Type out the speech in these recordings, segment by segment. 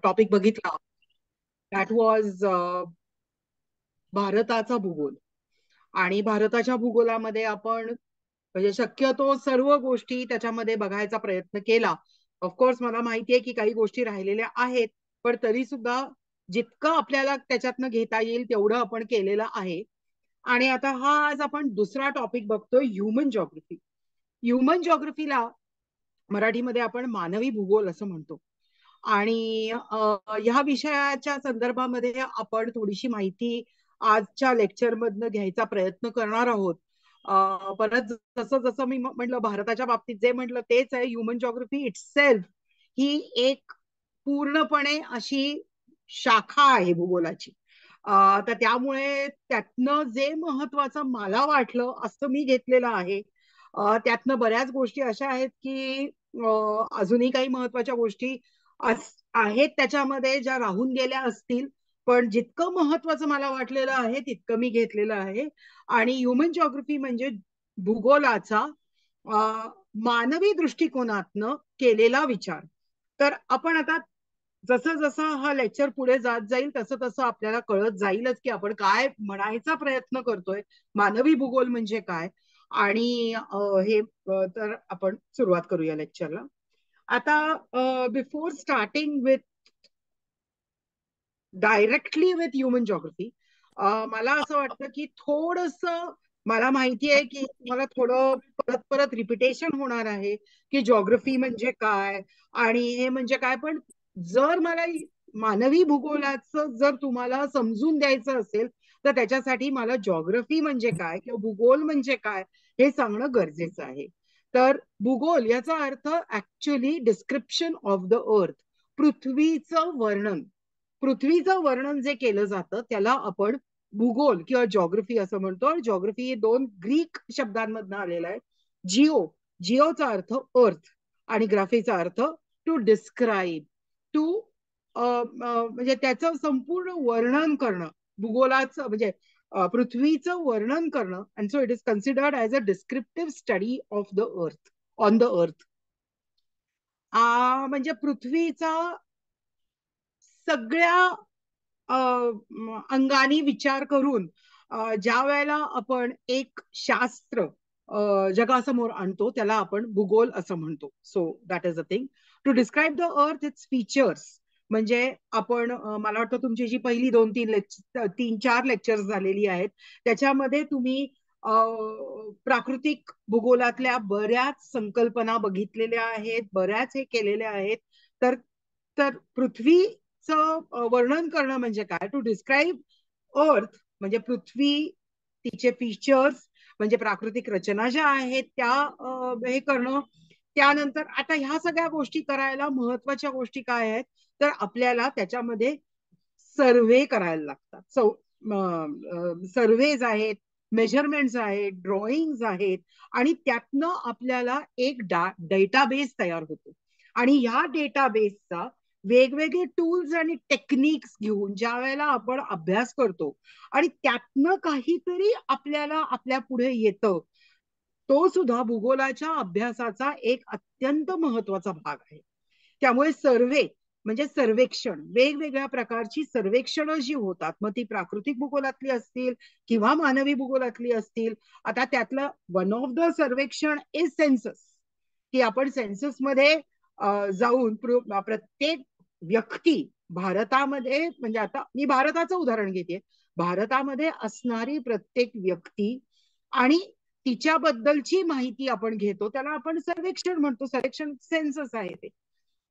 Topic बघितला that was भारताचा भूगोल. आणि भारताच्या भूगोलामध्ये आपण म्हणजे शक्यतो सर्व गोष्टी त्याच्यामध्ये बघायचा प्रयत्न केला. ऑफकोर्स मला माहिती आहे की काही गोष्टी राहिलेल्या आहेत, पण तरी सुद्धा जितकं आपल्याला त्याच्यातनं घेता येईल तेवढं आपण केलेलं आहे. आणि आता हा आज आपण दुसरा टॉपिक बघतोय, ह्युमन जॉग्रफी. ह्युमन जॉग्रफीला मराठीमध्ये आपण मानवी भूगोल असं म्हणतो. आणि ह्या विषयाच्या संदर्भामध्ये आपण थोडीशी माहिती आजच्या लेक्चर मधनं घ्यायचा प्रयत्न करणार आहोत. परत जसं जसं मी म्हटलं भारताच्या बाबतीत जे म्हटलं तेच आहे, ह्युमन जॉग्रफी इटसेल्फ ही एक पूर्णपणे अशी शाखा आहे भूगोलाची. तर त्यामुळे त्यातनं जे महत्वाचं मला वाटलं असं मी घेतलेलं आहे. त्यातनं बऱ्याच गोष्टी अशा आहेत की अजूनही काही महत्वाच्या गोष्टी आहेत त्याच्यामध्ये ज्या राहून गेल्या असतील, पण जितकं महत्वाचं मला वाटलेलं आहे तितकं मी घेतलेलं आहे. आणि ह्युमन जॉग्रफी म्हणजे भूगोलाचा मानवी दृष्टिकोनातनं केलेला विचार. तर आपण आता जसं जसं हा लेक्चर पुढे जात जाईल तसं तसं आपल्याला कळत जाईलच की आपण काय म्हणायचा प्रयत्न करतोय, मानवी भूगोल म्हणजे काय. आणि तर आपण सुरुवात करूया लेक्चरला. आता before starting with directly with human geography, मला असं वाटतं की थोडस, मला माहिती आहे की तुम्हाला थोडं परत परत रिपिटेशन होणार आहे की जॉग्रफी म्हणजे काय आणि हे म्हणजे काय. पण जर मला मानवी भूगोलाचं जर तुम्हाला समजून द्यायचं असेल तर त्याच्यासाठी मला जॉग्रफी म्हणजे काय किंवा भूगोल म्हणजे काय हे सांगणं गरजेचं आहे. तर भूगोल याचा अर्थ actually description of the earth, पृथ्वीचं वर्णन. पृथ्वीचं वर्णन जे केलं जातं त्याला आपण भूगोल किंवा जॉग्रफी असं म्हणतो. जॉग्रफी हे दोन ग्रीक शब्दांमधनं आलेलं आहे. जिओ, जिओचा अर्थ अर्थ आणि ग्राफीचा अर्थ टू डिस्क्राईब, टू म्हणजे त्याचं संपूर्ण वर्णन करणं. भूगोलाचं म्हणजे पृथ्वीचं वर्णन करणं. And so it is considered as a descriptive study of the earth, on the earth. म्हणजे पृथ्वीचा सगळ्या अंगाने विचार करून ज्या वेळेला आपण एक शास्त्र जगासमोर आणतो त्याला आपण भूगोल असं म्हणतो. So that is a thing to describe the earth its features. म्हणजे आपण मला वाटतं तुमची जी पहिली 2-3 लेक्चर्स झालेली आहेत त्याच्यामध्ये तुम्ही प्राकृतिक भूगोलातल्या बऱ्याच संकल्पना बघितलेल्या आहेत, बऱ्याच हे केलेल्या आहेत. तर तर पृथ्वीचं वर्णन करणं म्हणजे काय, टू डिस्क्राईब अर्थ म्हणजे पृथ्वी, तिचे फीचर्स म्हणजे प्राकृतिक रचना ज्या आहेत त्या हे करणं. त्यानंतर आता ह्या सगळ्या गोष्टी करायला महत्वाच्या गोष्टी काय आहेत तर आपल्याला त्याच्यामध्ये सर्वे करायला लागतात. सर्वेज आहेत, मेजरमेंट्स आहेत, ड्रॉइंग्स आहेत आणि त्यातनं आपल्याला एक डेटाबेस तयार होतो. आणि ह्या डेटाबेसचा वेगवेगळे टूल्स आणि टेक्निक्स घेऊन ज्या वेळेला आपण अभ्यास करतो आणि त्यातनं काहीतरी आपल्याला आपल्या पुढे येतं, तो सुद्धा भूगोलाच्या अभ्यासाचा एक अत्यंत महत्वाचा भाग आहे. त्यामुळे सर्वे म्हणजे सर्वेक्षण, वेगवेगळ्या प्रकारची सर्वेक्षणं जी होतात, मग ती प्राकृतिक भूगोलातली असतील किंवा मानवी भूगोलातली असतील. आता त्यातलं वन ऑफ द सर्वेक्षण इज सेन्सस, की आपण सेन्सस मध्ये जाऊन प्रत्येक व्यक्ती भारतामध्ये, म्हणजे आता मी भारताचं उदाहरण घेते, भारतामध्ये असणारी प्रत्येक व्यक्ती आणि तिच्याबद्दलची माहिती आपण घेतो त्याला आपण सर्वेक्षण म्हणतो. सर्वेक्षण सेन्सस आहे ते.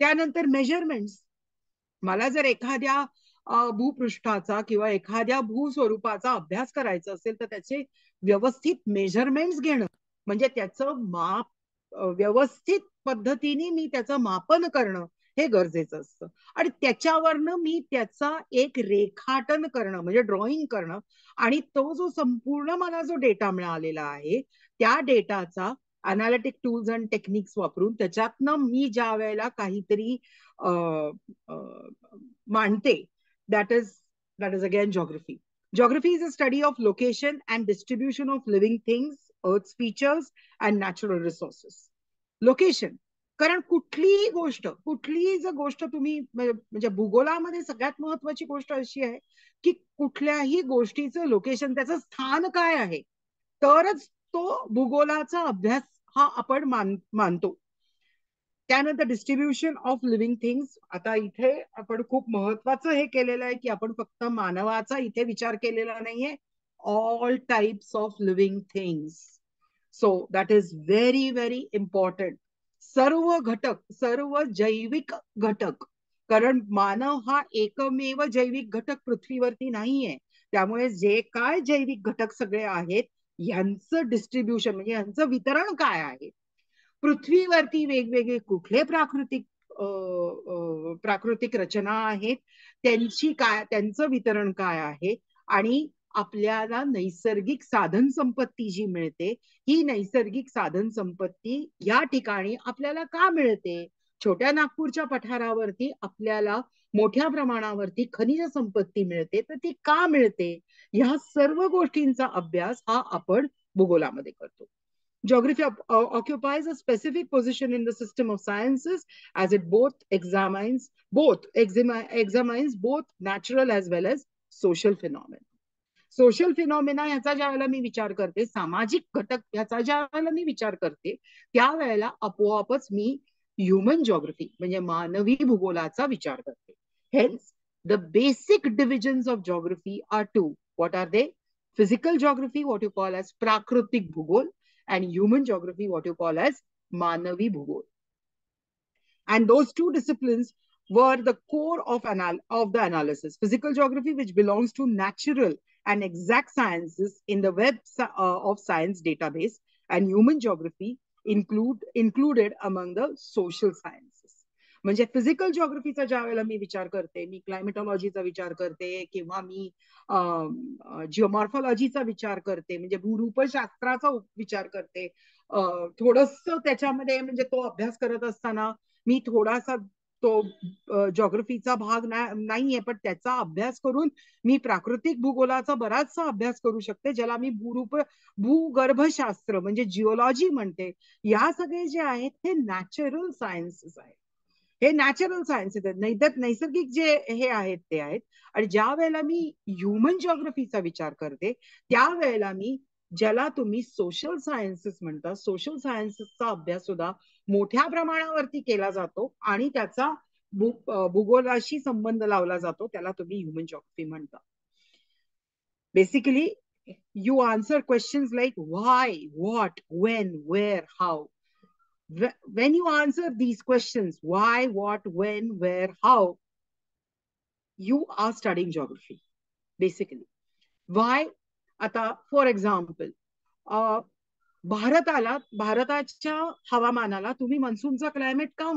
त्यानंतर मेजरमेंट्स. मला जर एखाद्या भूपृष्ठाचा किंवा एखाद्या भूस्वरूपाचा अभ्यास करायचा असेल तर त्याचे व्यवस्थित मेजरमेंट्स घेणं म्हणजे त्याचं माप व्यवस्थित पद्धतीने मी त्याचं मापन करणं हे गरजेचं असतं. आणि त्याच्यावरनं मी त्याचा एक रेखाटन करणं म्हणजे ड्रॉइंग करणं. आणि तो जो संपूर्ण मला जो डेटा मिळालेला आहे त्या डेटाचा अनालिटिक टूल्स अँड टेक्निक्स वापरून त्याच्यातनं मी ज्या वेळेला काहीतरी मांडते, that is again geography. Geography is a study of location and distribution of living things, earth's features and natural resources. Location कारण कुठलीही जर गोष्ट तुम्ही म्हणजे भूगोलामध्ये सगळ्यात महत्वाची गोष्ट अशी आहे की कुठल्याही गोष्टीचं लोकेशन, त्याचं स्थान काय आहे, तरच तो भूगोलाचा अभ्यास हा आपण मानतो. त्यानंतर डिस्ट्रीब्युशन ऑफ लिव्हिंग थिंग्स. आता इथे आपण खूप महत्वाचं हे केलेलं आहे की आपण फक्त मानवाचा इथे विचार केलेला नाहीये, all types of living things. So that is very very important. सर्व घटक, सर्व जैविक घटक, कारण मानव हा एकमेव जैविक घटक पृथ्वीवरती नाहीये. त्यामुळे जे काय जैविक घटक सगळे आहेत यांचं डिस्ट्रीब्युशन म्हणजे यांचं वितरण काय आहे, पृथ्वीवरती वेगवेगळे कुठले प्राकृतिक रचना आहेत, त्यांचं वितरण काय आहे, आणि आपल्याला नैसर्गिक साधन संपत्ती जी मिळते, ही नैसर्गिक साधन संपत्ती या ठिकाणी आपल्याला का मिळते. छोट्या नागपूरच्या पठारावरती आपल्याला मोठ्या प्रमाणावरती खनिज संपत्ती मिळते, तर ती का मिळते, ह्या सर्व गोष्टींचा अभ्यास हा आपण भूगोलामध्ये करतो. Geography occupies a specific position in the system of sciences as it examines both natural as well as social phenomena. Social phenomena ह्याचा ज्या वेळेला मी विचार करते, सामाजिक घटक ह्याचा ज्या वेळेला मी विचार करते, त्यावेळेला आपोआपच मी ह्युमन जॉग्रफी म्हणजे मानवी भूगोलाचा विचार करते. Hence the basic divisions of geography are two. What are they? Physical geography, what you call as प्राकृतिक भूगोल, and human geography, what you call as Manavi Bhugol. And those two disciplines were the core of the analysis. Physical geography, which belongs to natural and exact sciences in the web of science database, and human geography included among the social sciences. म्हणजे physical जिओग्राफीचा ज्या वेळेला मी विचार करते, मी क्लायमेटॉलॉजीचा विचार करते किंवा मी जिओमॉर्फॉलॉजीचा विचार करते, म्हणजे भूरूपशास्त्राचा विचार करते, थोडस त्याच्यामध्ये म्हणजे तो अभ्यास करत असताना मी थोडासा तो जिओग्राफीचा भाग नाहीये, पण त्याचा अभ्यास करून मी प्राकृतिक भूगोलाचा बराचसा अभ्यास करू शकते, ज्याला मी भूगर्भशास्त्र म्हणजे जिओलॉजी म्हणते. या सगळे जे आहेत हे नॅचरल सायन्सेस आहेत, हे नॅचरल सायन्सेस आहेत, नैसर्गिक जे हे आहेत ते आहेत. आणि ज्या वेळेला मी ह्युमन जिओग्राफीचा विचार करते, त्यावेळेला मी ज्याला तुम्ही सोशल सायन्सेस म्हणता, सोशल सायन्सेसचा अभ्यास सुद्धा मोठ्या प्रमाणावरती केला जातो आणि त्याचा भूगोलाशी संबंध लावला जातो, त्याला तुम्ही ह्युमन जिओग्राफी म्हणता. Basically you answer questions like why, what, when, where, how. When you answer these questions, why, what, when, where, how, you are studying geography basically. Why? आता फॉर एक्झाम्पल, भारताच्या हवामानाला तुम्ही मान्सूनचा क्लायमेट का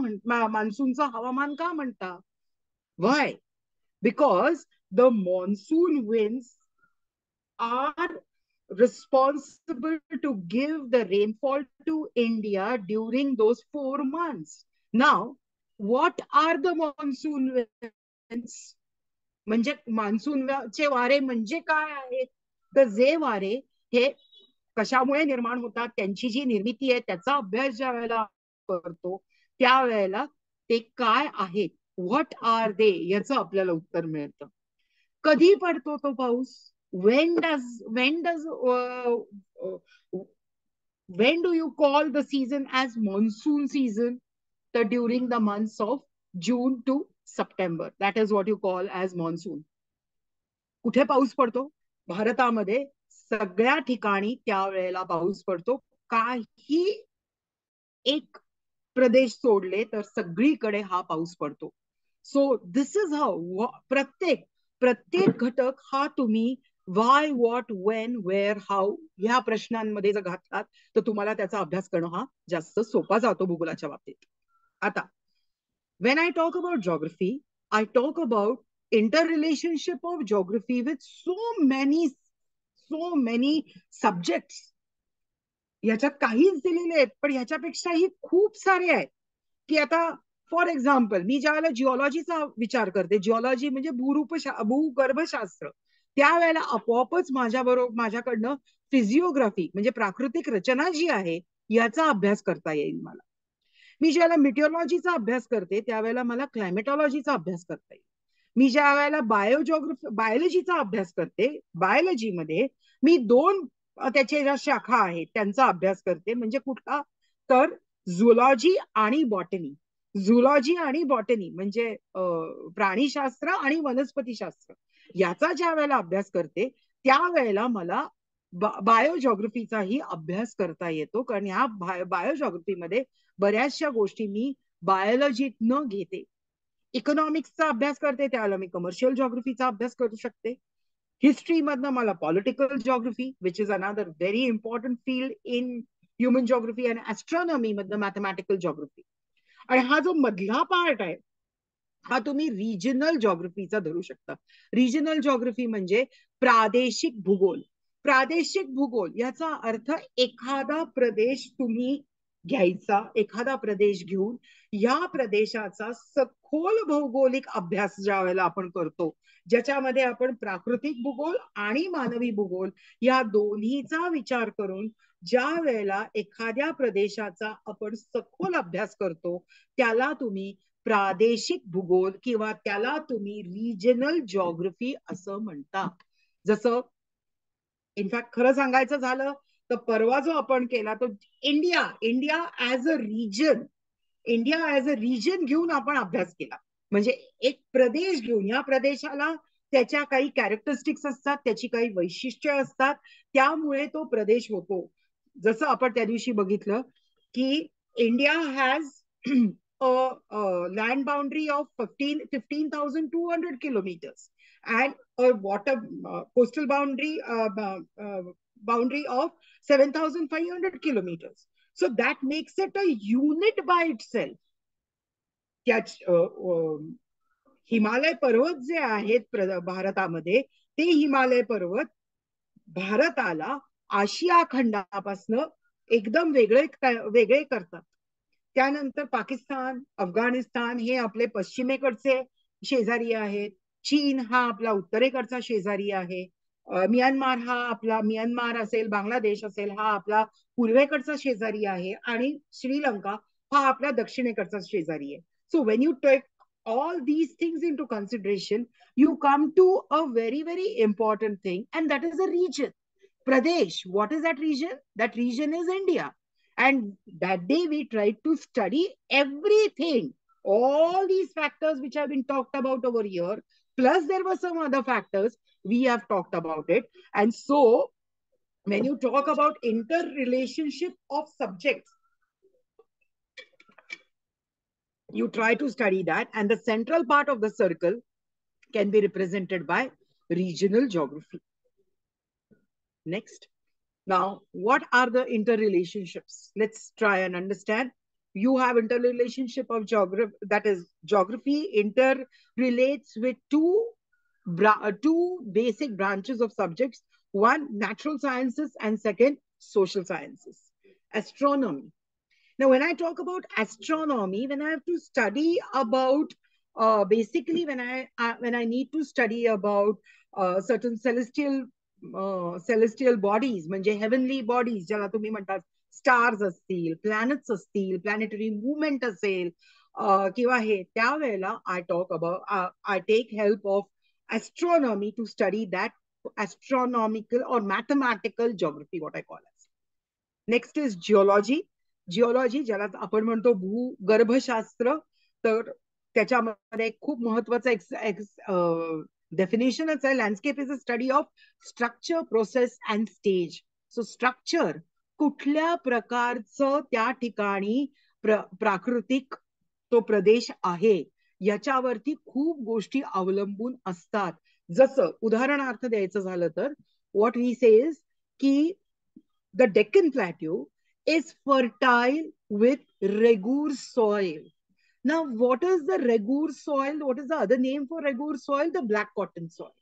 मान्सूनचा हवामान का म्हणता? Why? Because the monsoon winds are responsible to give the rainfall to India during those 4 months. Now, what are the monsoon winds? म्हणजे मान्सूनचे वारे म्हणजे काय आहेत? तर जे वारे हे कशामुळे निर्माण होतात, त्यांची जी निर्मिती आहे त्याचा अभ्यास ज्या वेळेला करतो, त्यावेळेला ते काय आहेत, व्हॉट आर दे, याचं आपल्याला उत्तर मिळतं. कधी पडतो तो पाऊस? when do you call the season as monsoon season? तर during the months of June to September, that is what you call as monsoon. कुठे पाऊस पडतो? भारतामध्ये सगळ्या ठिकाणी त्यावेळेला पाऊस पडतो. काही एक प्रदेश सोडले तर सगळीकडे हा पाऊस पडतो. सो दिस इज हाऊ प्रत्येक घटक हा तुम्ही वाय, व्हॉट, वेन, वेअर, हाऊ ह्या प्रश्नांमध्ये जर घातलात तर तुम्हाला त्याचा अभ्यास करणं हा जास्त सोपा जातो भूगोलाच्या बाबतीत. आता when I talk about geography, I talk about interrelationship of geography with so many subjects. ह्याच्यात काहीच दिलेले आहेत, पण ह्याच्यापेक्षाही खूप सारे आहेत. की आता फॉर एक्झाम्पल मी ज्या वेळेला जिओलॉजीचा विचार करते, जिओलॉजी म्हणजे भूगर्भशास्त्र, त्यावेळेला आपोआपच माझ्याकडनं फिजिओग्राफी म्हणजे प्राकृतिक रचना जी आहे याचा अभ्यास करता येईल मला. मी ज्यावेळेला मिटिओलॉजीचा अभ्यास करते त्यावेळेला मला क्लायमेटॉलॉजीचा अभ्यास करता येईल. मी ज्या वेळेला बायोलॉजीचा अभ्यास करते, बायोलॉजीमध्ये मी दोन त्याच्या ज्या शाखा आहेत त्यांचा अभ्यास करते. म्हणजे कुठला तर झुलॉजी आणि बॉटनी. झुलॉजी आणि बॉटनी म्हणजे प्राणीशास्त्र आणि वनस्पतीशास्त्र याचा ज्या वेळेला अभ्यास करते त्यावेळेला मला बायोजॉग्रफीचाही अभ्यास करता येतो. कारण ह्या बायोजॉग्रफीमध्ये बऱ्याचशा गोष्टी मी बायोलॉजीतनं घेते. इकॉनॉमिक्सचा अभ्यास करते त्यावेळेला मी कमर्शियल जॉग्रफीचा अभ्यास करू शकते. हिस्ट्री मधनं मला political geography which is another very important field in human geography, आणि ऍस्ट्रॉनॉमी मधनं मॅथमॅटिकल जॉग्रफी. आणि हा जो मधला पार्ट आहे हा तुम्ही रिजनल जॉग्रफीचा धरू शकता. रिजनल जॉग्रफी म्हणजे प्रादेशिक भूगोल. प्रादेशिक भूगोल याचा अर्थ एखादा प्रदेश तुम्ही घ्यायचा, एखादा प्रदेश घेऊन या प्रदेशाचा सखोल भौगोलिक अभ्यास ज्या वेळेला आपण करतो, ज्याच्यामध्ये आपण प्राकृतिक भूगोल आणि मानवी भूगोल या दोन्हीचा विचार करून ज्या वेळेला एखाद्या प्रदेशाचा आपण सखोल अभ्यास करतो त्याला तुम्ही प्रादेशिक भूगोल किंवा त्याला तुम्ही रिजनल जॉग्रफी असं म्हणता. जसं इनफॅक्ट खरं सांगायचं झालं तर परवा जो आपण केला तो India India as a reason, India as a reason घेऊन आपण अभ्यास केला. म्हणजे एक प्रदेश घेऊन या प्रदेशाला त्याच्या काही कॅरेक्टरिस्टिक्स असतात, त्याची काही वैशिष्ट्य असतात, त्यामुळे तो प्रदेश होतो. जसं आपण त्या दिवशी बघितलं की India has land boundary of 15,200 kilometers and a water coastal boundary of 7,500 kilometers. So that makes it a unit by itself. त्याच हिमालय पर्वत जे आहेत भारतामध्ये ते हिमालय पर्वत भारताला आशिया खंडापासनं एकदम वेगळे करतात. त्यानंतर पाकिस्तान, अफगाणिस्तान हे आपले पश्चिमेकडचे शेजारी आहेत. चीन हा आपला उत्तरेकडचा शेजारी आहे. म्यानमार असेल, बांगलादेश असेल हा आपला पूर्वेकडचा शेजारी आहे, आणि श्रीलंका हा आपला दक्षिणेकडचा शेजारी आहे. So when you take all these things into consideration, you come to a very, very important thing, and that is a region. Pradesh, what is that region? That region is India. And that day we tried to study everything, all these factors which have been talked about over here, plus there were some other factors we have talked about it. And so when you talk about interrelationship of subjects, you try to study that, and the central part of the circle can be represented by regional geography. Next. Now, what are the interrelationships? Let's try and understand. You have interrelationship of geography, that is geography interrelates with two basic branches of subjects. One, natural sciences, and second, social sciences. Astronomy. Now, when I talk about astronomy, when I have to study about, basically when I need to study about certain celestial bodies, म्हणजे heavenly bodies ज्याला तुम्ही म्हणतात, stars असतील, planets असतील, planetary movement असेल किंवा हे, त्यावेळेला I take help of astronomy to study that astronomical or mathematical geography, what I call as. Next is geology. Geology ज्याला आपण म्हणतो भूगर्भशास्त्र, तर त्याच्यामध्ये खूप महत्वाचं डेफिनेशनच आहे. Landscape is a study of structure, process and stage. So structure कुठल्या प्रकारचं त्या ठिकाणी प्राकृतिक तो प्रदेश आहे याच्यावरती खूप गोष्टी अवलंबून असतात. जसं उदाहरणार्थ द्यायचं झालं तर व्हॉट वी सेज की the Deccan plateau is fertile with regur soil. Now, what is the regur soil? What is the other name for regur soil? The black cotton soil.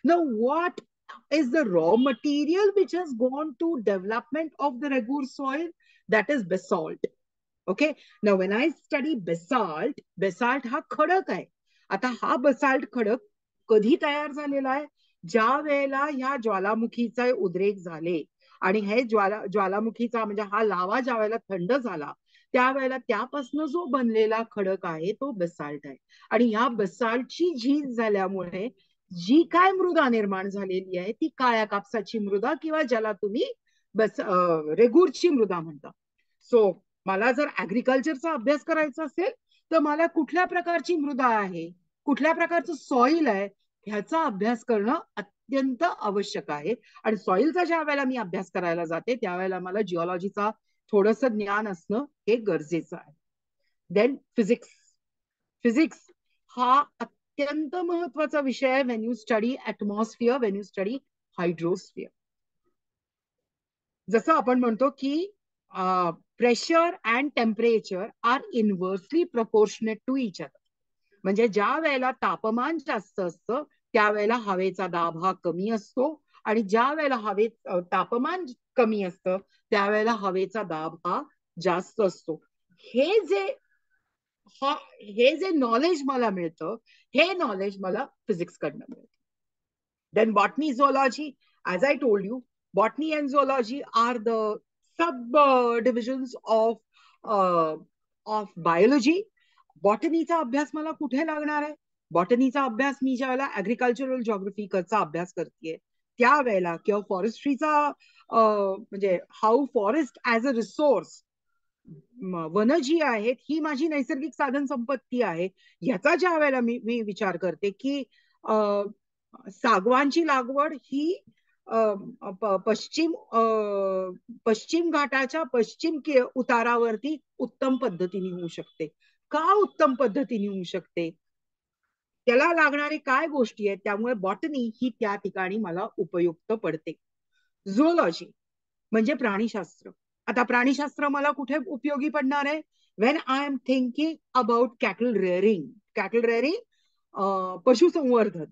Now, what is the raw material which has gone to development of the regur soil? That is basalt. Okay. Now, when I study basalt हा खडक आहे. आता हा basalt खडक कधी तयार झालेला आहे? ज्या वेळेला ह्या ज्वालामुखीचा उद्रेक झाले आणि हे ज्वालामुखीचा म्हणजे हा लावा ज्या वेळेला थंड झाला त्यावेळेला त्यापासून जो बनलेला खडक आहे तो बेसाल्ट आहे. आणि या बेसाल्टची झीज झाल्यामुळे जी काय मृदा निर्माण झालेली आहे ती काळ्या कापसाची मृदा किंवा ज्याला तुम्ही रेगूरची मृदा म्हणता. सो मला जर ऍग्रिकल्चरचा अभ्यास करायचा असेल तर मला कुठल्या प्रकारची मृदा आहे, कुठल्या प्रकारचं सॉइल आहे, ह्याचा अभ्यास करणं अत्यंत आवश्यक आहे. आणि सॉइलचा ज्या वेळेला मी अभ्यास करायला जाते त्यावेळेला मला जिओलॉजीचा थोडंसं ज्ञान असणं हे गरजेचं आहे. Then physics. फिजिक्स हा अत्यंत महत्वाचा विषय आहे when you study atmosphere, when you study hydrosphere. जसं आपण म्हणतो की pressure and temperature are inversely proportionate to each other. म्हणजे ज्या वेळेला तापमान जास्त असतं त्यावेळेला हवेचा दाब हा कमी असतो, आणि ज्या वेळेला तापमान कमी असतं त्यावेळेला हवेचा दाब हा जास्त असतो. हे जे हे जे नॉलेज मला मिळतं हे नॉलेज मला फिजिक्स कडनं मिळतं. Then botany, zoology, as I told you, botany and zoology are the sub divisions of biology. बॉटनीचा अभ्यास मला कुठे लागणार आहे? बॉटनीचा अभ्यास मी ज्या वेळेला ऍग्रिकल्चरल जॉग्रफीचा अभ्यास करतेय त्यावेळेला, किंवा फॉरेस्ट्रीचा म्हणजे how forest as a resource, वन जी आहेत ही माझी नैसर्गिक साधन संपत्ती आहे, ह्याचा ज्या वेळेला मी विचार करते की सागवानची लागवड ही पश्चिम घाटाच्या पश्चिम उतारावरती उत्तम पद्धतीने होऊ शकते. का उत्तम पद्धतीने होऊ शकते? त्याला लागणारे काय गोष्टी आहेत, त्यामुळे बॉटनी ही त्या ठिकाणी मला उपयुक्त पडते. झुओलॉजी म्हणजे प्राणीशास्त्र. आता प्राणीशास्त्र मला कुठे उपयोगी पडणार आहे? When I am thinking about cattle rearing. Cattle rearing पशुसंवर्धन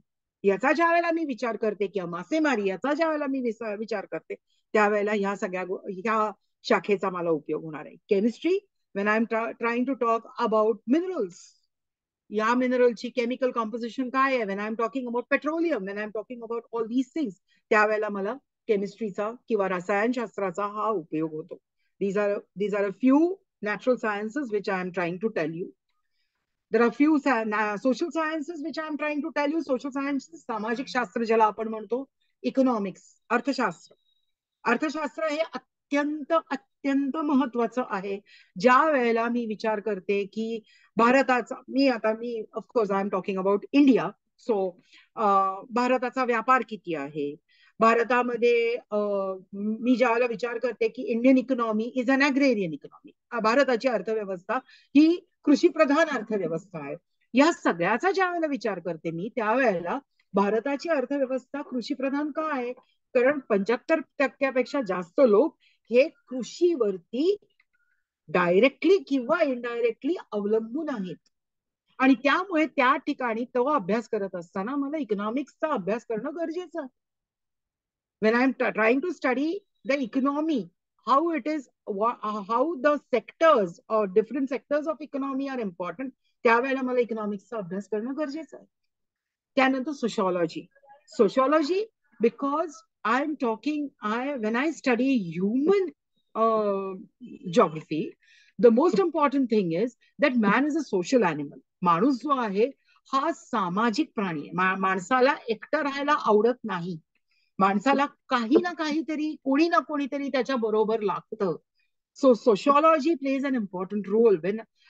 याचा ज्या वेळेला मी विचार करते, किंवा मासेमारी याचा ज्या वेळेला मी विचार करते त्यावेळेला ह्या सगळ्या ह्या शाखेचा मला उपयोग होणार आहे. Chemistry, when I am trying to talk about minerals, या मिनरलची केमिकल कॉम्पोजिशन काय आहे, when I am talking about petroleum, when I am talking about all these things, त्यावेळेला मला केमिस्ट्रीचा किंवा रसायनशास्त्राचा हा उपयोग होतो. these are a few natural sciences which I am trying to tell you. There are few social sciences which I am trying to tell you. Social sciences, सामाजिक शास्त्र ज्याला आपण म्हणतो, इकॉनॉमिक्स, अर्थशास्त्र. अर्थशास्त्र हे अत्यंत अत्यंत महत्वाचं आहे. ज्या वेळेला मी विचार करते की भारताचा, मी of course I am talking about India. So भारताचा व्यापार किती आहे, भारतामध्ये मी ज्यावेळेला विचार करते की Indian economy is an agrarian economy, भारताची अर्थव्यवस्था ही कृषी प्रधान अर्थव्यवस्था आहे. या सगळ्याचा ज्या वेळेला विचार करते मी त्यावेळेला भारताची अर्थव्यवस्था कृषी प्रधान का आहे? कारण 75% जास्त लोक हे कृषीवरती डायरेक्टली किंवा इनडायरेक्टली अवलंबून आहेत. आणि त्यामुळे त्या ठिकाणी तो अभ्यास करत असताना मला इकॉनॉमिक्सचा अभ्यास करणं गरजेचं आहे. when I'm trying to study the economy, how it is, how the sectors or different sectors of economy are important, त्यावेळेला मला इकॉनॉमिक्सचा अभ्यास करणं गरजेचं आहे. त्यानंतर sociology. Sociology because I am talking, when I study human geography, the most important thing is that man is a social animal. माणूस जो आहे हा सामाजिक प्राणी आहे. माणसाला एकटं राहायला आवडत नाही. माणसाला काही ना काहीतरी, कोणी ना कोणीतरी त्याच्या बरोबर लागतं. So sociology plays an important role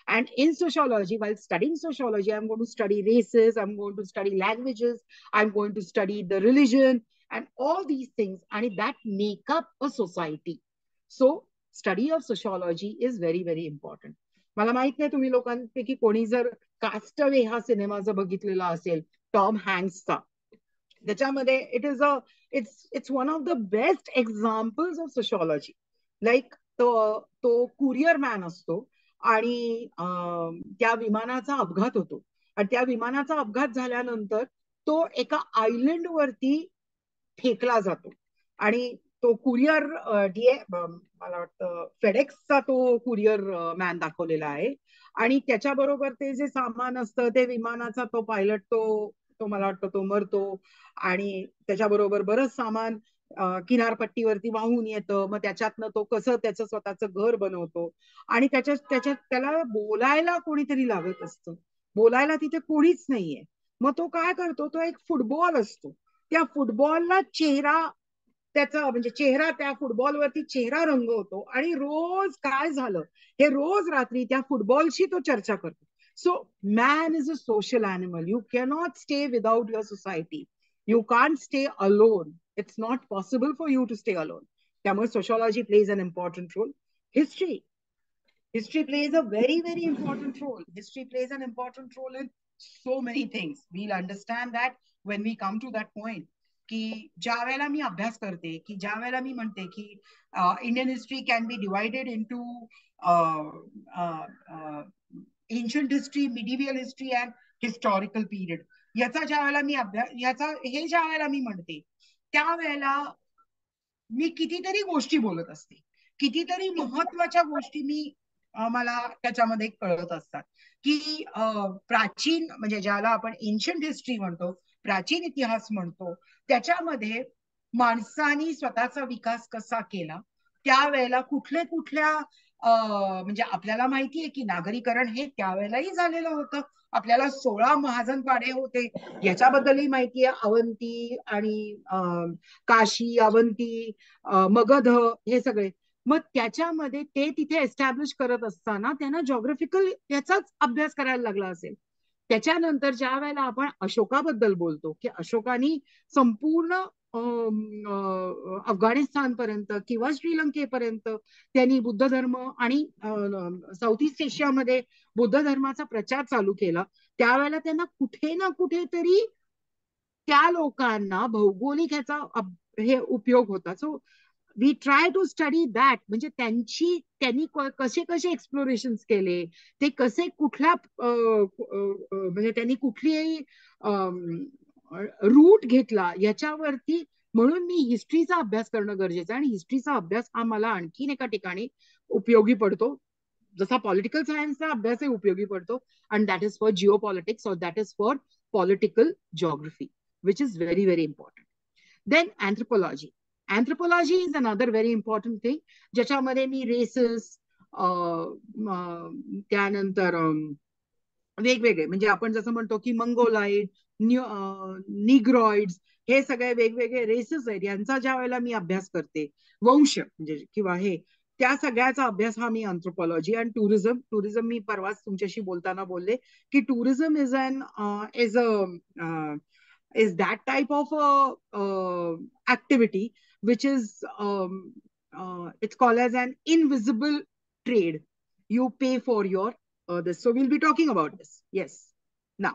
and in sociology, while studying sociology, I'm going to study races, I'm going to study languages, I'm going to study the religion and all these things, and that make up a society. So study of sociology is very, very important. मला माहित नाही तुम्ही लोकांपैकी कोणी जर castaway हा cinema जर बघितलेला असेल टॉम हँक्सचा, त्याच्यामध्ये it's one of the best examples of sociology. Like तो कुरिअर मॅन असतो आणि त्या विमानाचा अपघात होतो, आणि त्या विमानाचा अपघात झाल्यानंतर तो एका आयलंड वरती फेकला जातो, आणि तो कुरिअर मला वाटतं फेडेक्सचा तो कुरिअर मॅन दाखवलेला आहे. आणि त्याच्याबरोबर ते जे सामान असतं ते विमानाचा तो पायलट तो मला वाटतं तो मरतो, आणि त्याच्याबरोबर बरंच सामान किनारपट्टीवरती वाहून येतं, मग त्याच्यातनं तो कसं त्याचं स्वतःचं घर बनवतो आणि त्याच्यात त्याला बोलायला कोणीतरी लागत असतं. बोलायला तिथे कोणीच नाहीये. मग तो काय करतो, तो एक फुटबॉल असतो, त्या फुटबॉलला चेहरा, त्याचा म्हणजे चेहरा, त्या फुटबॉलवरती चेहरा रंगवतो आणि रोज काय झालं हे रोज रात्री त्या फुटबॉलशी तो चर्चा करतो. So man is a social animal. You cannot stay without your society. You can't stay alone. It's not possible for you to stay alone. त्यामुळे sociology plays an important role. History History plays a very, very important role. History plays an important role in so many things. We'll understand that when we come to that point. की ज्या वेळेला मी अभ्यास करते, की ज्या वेळेला मी म्हणते की Indian history can be divided into ancient history, medieval history and historical period. याचा ज्या वेळेला मी अभ्यास, याचा हे ज्या वेळेला मी म्हणते, त्यावेळेला मी कितीतरी गोष्टी बोलत असते, कितीतरी महत्वाच्या गोष्टी मी मला त्याच्यामध्ये कळत असतात. की प्राचीन म्हणजे ज्याला आपण एन्शंट हिस्ट्री म्हणतो, प्राचीन इतिहास म्हणतो, त्याच्यामध्ये माणसानी स्वतःचा विकास कसा केला, त्यावेळेला कुठल्या कुठल्या म्हणजे आपल्याला माहितीये की नागरीकरण हे त्यावेळेलाही झालेलं होतं. आपल्याला 16 महाजन पाडे होते, याच्याबद्दलही माहितीये. अवंती आणि काशी, अवंती, मगध, हे सगळे. मग त्याच्यामध्ये ते तिथे एस्टॅब्लिश करत असताना त्यांना जॉग्राफिकल याचाच अभ्यास करायला लागला असेल. त्याच्यानंतर ज्या वेळेला आपण अशोकाबद्दल बोलतो की अशोकानी संपूर्ण अफगाणिस्तानपर्यंत किंवा श्रीलंकेपर्यंत त्यांनी बुद्ध धर्म आणि साऊथ ईस्ट एशियामध्ये बुद्ध धर्माचा प्रचार चालू केला, त्यावेळेला त्यांना कुठे ना कुठेतरी त्या लोकांना भौगोलिक ह्याचा हे उपयोग होता. So we try to study that. म्हणजे त्यांनी कसे कसे एक्सप्लोरेशन केले, ते कसे कुठल्या म्हणजे त्यांनी कुठली रूट घेतला याच्यावरती. म्हणून मी हिस्ट्रीचा अभ्यास करणं गरजेचं आहे आणि हिस्ट्रीचा अभ्यास हा मला आणखीन एका ठिकाणी उपयोगी पडतो, जसा पॉलिटिकल सायन्सचा अभ्यासही उपयोगी पडतो. And that is for geopolitics और that is for political geography, which is very very important. Then anthropology. Anthropology is another very important thing, ज्याच्यामध्ये मी रेसेस, त्यानंतर वेगवेगळे म्हणजे आपण जसं म्हणतो की मंगोलाइड, निग्रॉइड्स, हे सगळे वेगवेगळे रेसेस आहेत, यांचा ज्या वेळेला मी अभ्यास करते, वंश म्हणजे किंवा हे, त्या सगळ्याचा अभ्यास हा मी अँथ्रोपॉलॉजी. आणि टुरिझम मी परवाच तुमच्याशी बोलताना बोलले की tourism is that type of activity which is it's called as an invisible trade. You pay for your this. So we'll be talking about this. Yes. Now,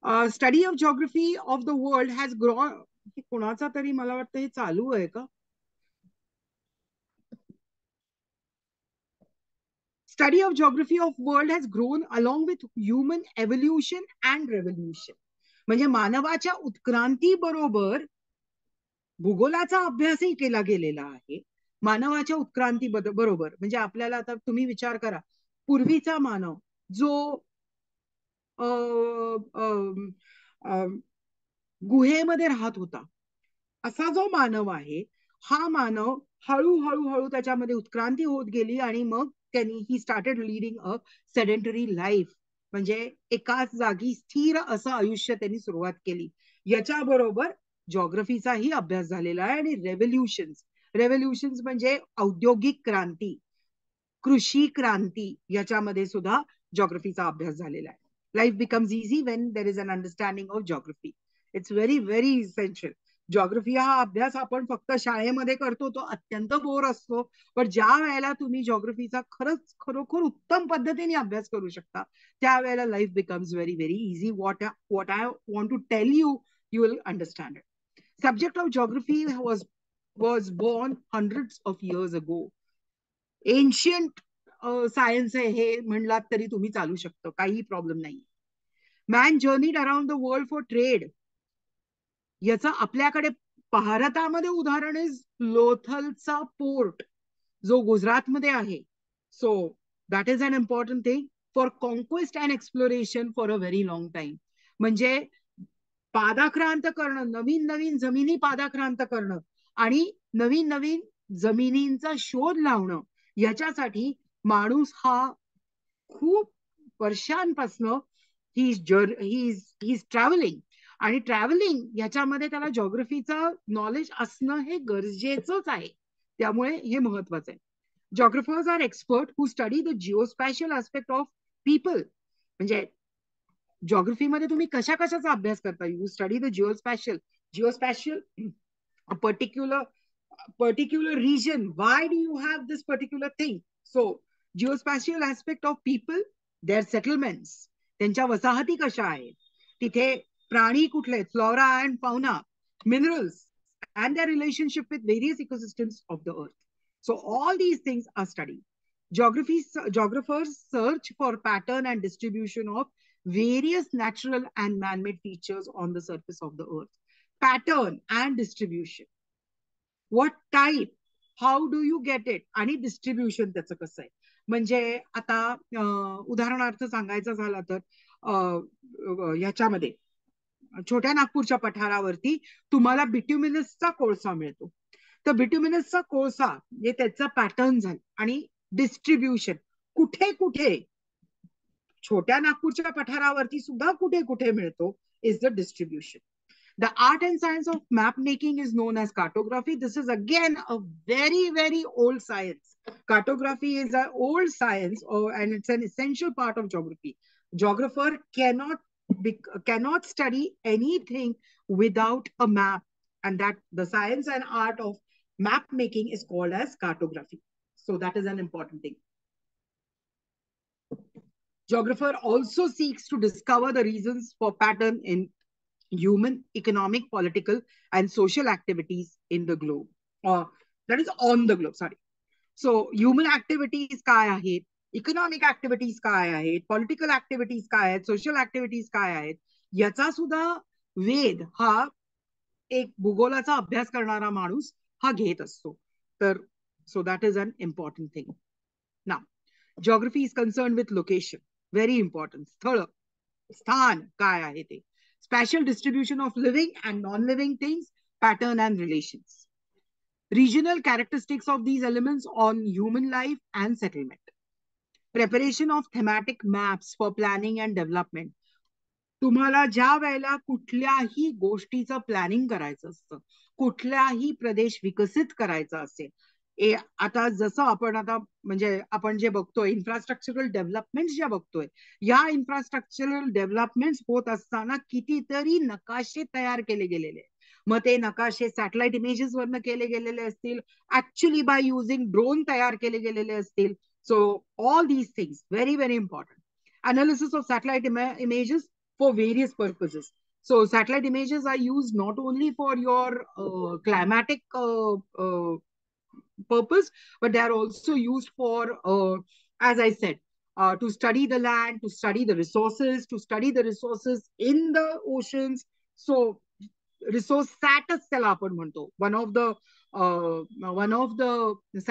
uh, study of geography of the world has grown. कोणाचा तरी मला वाटतं हे चालू आहे का? Study of geography of world has grown along with human evolution and revolution. म्हणजे मानवाच्या उत्क्रांती बरोबर भूगोलाचा अभ्यासही केला गेलेला आहे. मानवाच्या उत्क्रांती बरोबर म्हणजे आपल्याला आता तुम्ही विचार करा, पूर्वीचा मानव जो गुहेमध्ये राहत होता, असा जो मानव आहे, हा मानव हळूहळू हळू त्याच्यामध्ये उत्क्रांती होत गेली आणि मग त्यांनी he started leading a sedentary life. म्हणजे एकाच जागी स्थिर असं आयुष्य त्यांनी सुरुवात केली. याच्याबरोबर जॉग्रफीचाही अभ्यास झालेला आहे. आणि रेव्होल्युशन्स म्हणजे औद्योगिक क्रांती, कृषी क्रांती, याच्यामध्ये सुद्धा जॉग्रफीचा अभ्यास झालेला आहे. Life becomes easy when there is an understanding of geography. It's very very essential. Geography हा अभ्यास आपण फक्त शाळेमध्ये करतो, तो अत्यंत बोर असतो. पण ज्या वेळेला तुम्ही जॉग्रफीचा खरंच खरोखर उत्तम पद्धतीने अभ्यास करू शकता, त्यावेळेला life becomes very very easy. what I want to tell you, you will understand it. Subject of geography was born hundreds of years ago. Ancient science आहे हे म्हणलात तरी तुम्ही चालू शकतो, काही प्रॉब्लेम नाही. Man journeyed around the world for trade. याचं आपल्याकडे भारतामध्ये उदाहरण इज लोथलचा पोर्ट, जो गुजरातमध्ये आहे. सो that is an important thing for conquest and exploration for a very long time. म्हणजे पादाक्रांत करणं, नवीन नवीन जमिनी पादाक्रांत करणं आणि नवीन नवीन जमिनींचा शोध लावणं, याच्यासाठी माणूस हा खूप वर्षांपासनं ही इज ट्रॅव्हलिंग. आणि ट्रॅव्हलिंग याच्यामध्ये त्याला जॉग्रफीचं नॉलेज असणं हे गरजेचंच आहे. त्यामुळे हे महत्वाचं आहे. Geographers are expert who study the geospatial aspect of people. म्हणजे जॉग्रफीमध्ये तुम्ही कशा कशाचा अभ्यास करता? You study the geospatial particular region. Why do you have this particular thing? So geospatial aspect of people, their settlements, त्यांच्या वसाहती कशा आहेत, तिथे प्राणी कुठले, flora and fauna, minerals, and their relationship with various ecosystems of the earth. So all these things are studied. Geographers search for pattern and distribution of various natural and man-made features on the surface of the earth. Pattern and distribution. What type, how do you get it, आणि distribution त्याचं कसं आहे. म्हणजे आता उदाहरणार्थ सांगायचं झालं तर ह्याच्यामध्ये छोट्या नागपूरच्या पठारावरती तुम्हाला बिट्युमिनसचा कोळसा मिळतो. तर बिट्युमिनसचा कोळसा म्हणजे त्याचा पॅटर्न झालं आणि डिस्ट्रीब्युशन कुठे कुठे, छोट्या नागपूरच्या पठारावरती सुद्धा कुठे कुठे मिळतो, is the distribution. The art and science of map making is known as cartography. This is again a very, very old science. Cartography is an old science, and it's an essential part of geography. Geographer cannot study anything without a map, and that the science and art of map making is called as cartography. So that is an important thing. Geographer also seeks to discover the reasons for pattern in human, economic, political, and social activities in the globe. That is on the globe, sorry. So human activities काय आहेत, economic activities काय आहेत, political activities काय आहेत, social activities काय आहेत, याचा सुद्धा वेध हा एक भूगोलाचा अभ्यास करणारा माणूस हा घेत असतो. तर सो that is an important thing. Now geography is concern with location, very important. स्थळ, स्थान काय आहे ते, spatial distribution of living and non-living things, pattern and relations. Regional characteristics of these elements on human life and settlement. Preparation of thematic maps for planning and development. तुम्हाला ज्या वेळेला कुठल्याही गोष्टीचं प्लॅनिंग करायचं असतं, कुठलाही प्रदेश विकसित करायचा असेल, आता जसं आपण आता म्हणजे आपण जे बघतोय इन्फ्रास्ट्रक्चरल डेव्हलपमेंट ज्या बघतोय, या इन्फ्रास्ट्रक्चरल डेव्हलपमेंट होत असताना कितीतरी नकाशे तयार केले गेलेले. मग ते नकाशे सॅटेलाइट इमेजेस वरनं केले गेलेले असतील, ऍक्च्युअली बाय युझिंग ड्रोन तयार केले गेलेले असतील. So all these things very very important. Analysis of satellite images for various purposes. So satellite images are used not only for your climatic purpose, but they are also used for, as I said, to study the land, to study the resources in the oceans. So resource sat त्याला आपण म्हणतो, one of the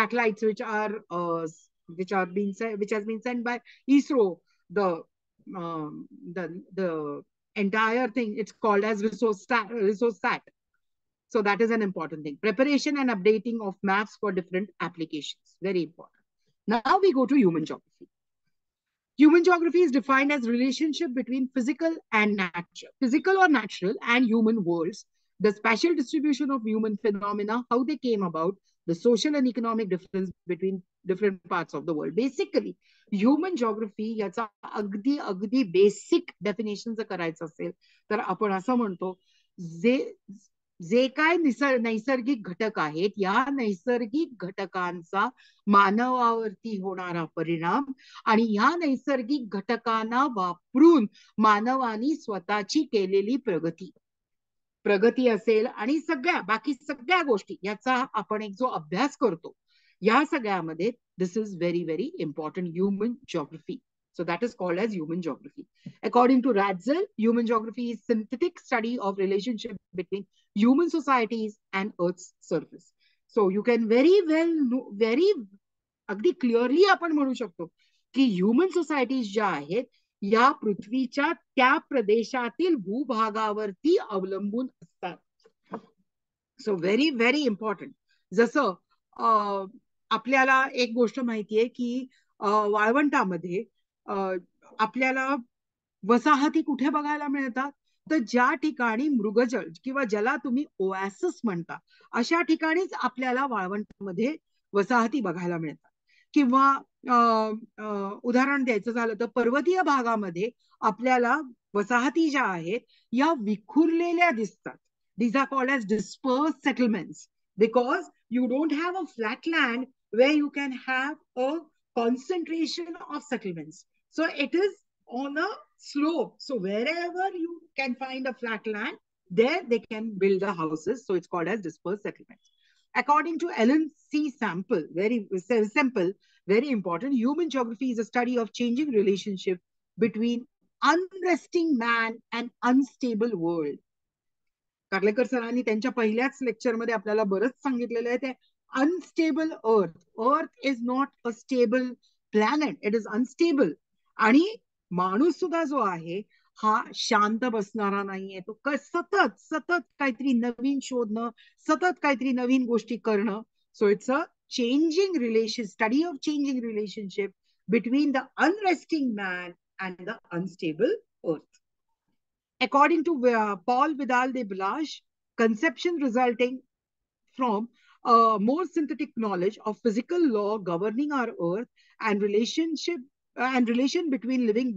satellites which has been sent by ISRO. The entire thing, it's called as resource sat. So that is an important thing. Preparation and updating of maps for different applications, very important. Now we go to human geography. Human geography is defined as relationship between physical or natural and human worlds, the spatial distribution of human phenomena, how they came about, the social and economic difference between different parts of the world. Basically, human geography याचा अगदी basic definition जर करायचं असेल तर आपण असं म्हणतो, जे काय नैसर्गिक घटक आहेत, या नैसर्गिक घटकांचा मानवावरती होणारा परिणाम आणि या नैसर्गिक घटकांना वापरून मानवानी स्वतःची केलेली प्रगती असेल आणि बाकी सगळ्या गोष्टी याचा आपण एक जो अभ्यास करतो, या सगळ्यामध्ये this is very very important, human geography. So that is called as human geography. According to Ratzel, human geography is synthetic study of relationship between human societies and Earth's surface. So you can very well know, very अगदी clearly आपण म्हणू शकतो की human societies ज्या आहेत या पृथ्वीच्या त्या प्रदेशातील भूभागावरती अवलंबून असतात. So very very important. जसं आपल्याला एक गोष्ट माहितीये की वाळवंटामध्ये आपल्याला वसाहती कुठे बघायला मिळतात, तर ज्या ठिकाणी मृगजळ किंवा ज्याला तुम्ही ओएसिस म्हणता अशा ठिकाणीच आपल्याला वाळवंटामध्ये वसाहती बघायला मिळतात. किंवा उदाहरण द्यायचं झालं तर पर्वतीय भागामध्ये आपल्याला वसाहती ज्या आहेत या विखुरलेल्या दिसतात. These are called as dispersed settlements because you don't have a flat land where you can have a concentration of settlements. So it is on a slope. So wherever you can find a flat land, there they can build the houses. So it's called as dispersed settlements. According to Ellen C. Sample, very simple, very important, human geography is a study of changing relationship between unresting man and unstable world. Karlekar सरांनी त्यांच्या पहिल्याच लेक्चरमध्ये आपल्याला बरंच सांगितलेलं आहे ते unstable earth is not a stable planet, it is unstable. आणि माणूस सुद्धा जो आहे हा शांत बसणारा नाहीये. तो सतत सतत काहीतरी नवीन शोधणं, सतत काहीतरी नवीन गोष्टी करणं. So it's a changing relation, study of changing relationship between the unresting man and the unstable earth. According to Paul Vidal de Blas, conception resulting from more synthetic knowledge of physical law governing our earth and relation between living